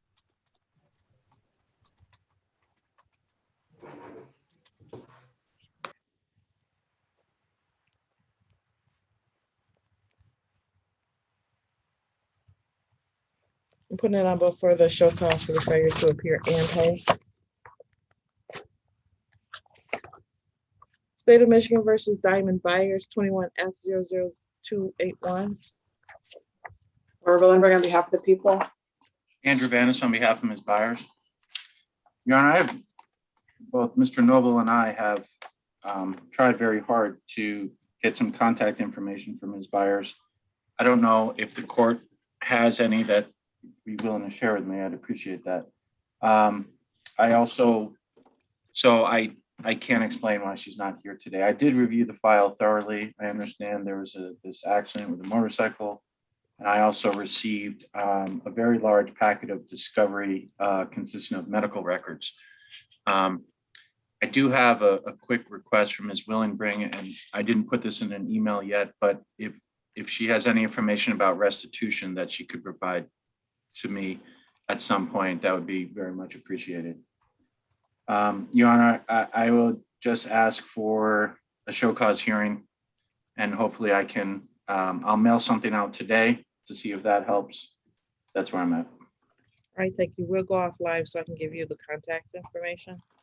I'm putting it on both for the show cause for the failure to appear and pay. State of Michigan versus Diamond Buyers, 21S00281. Barbara Lindbergh on behalf of the people. Andrew Bannis on behalf of Ms. Byers. Your Honor, both Mr. Noble and I have tried very hard to get some contact information from Ms. Byers. I don't know if the court has any that you'd be willing to share with me. I'd appreciate that. I can't explain why she's not here today. I did review the file thoroughly. I understand there was this accident with a motorcycle. And I also received a very large packet of discovery consisting of medical records. I do have a quick request from Ms. Willingbring, and I didn't put this in an email yet, but if she has any information about restitution that she could provide to me at some point, that would be very much appreciated. Your Honor, I will just ask for a show cause hearing, and hopefully I can, I'll mail something out today to see if that helps. That's where I'm at. All right, thank you. We'll go off live so I can give you the contact information.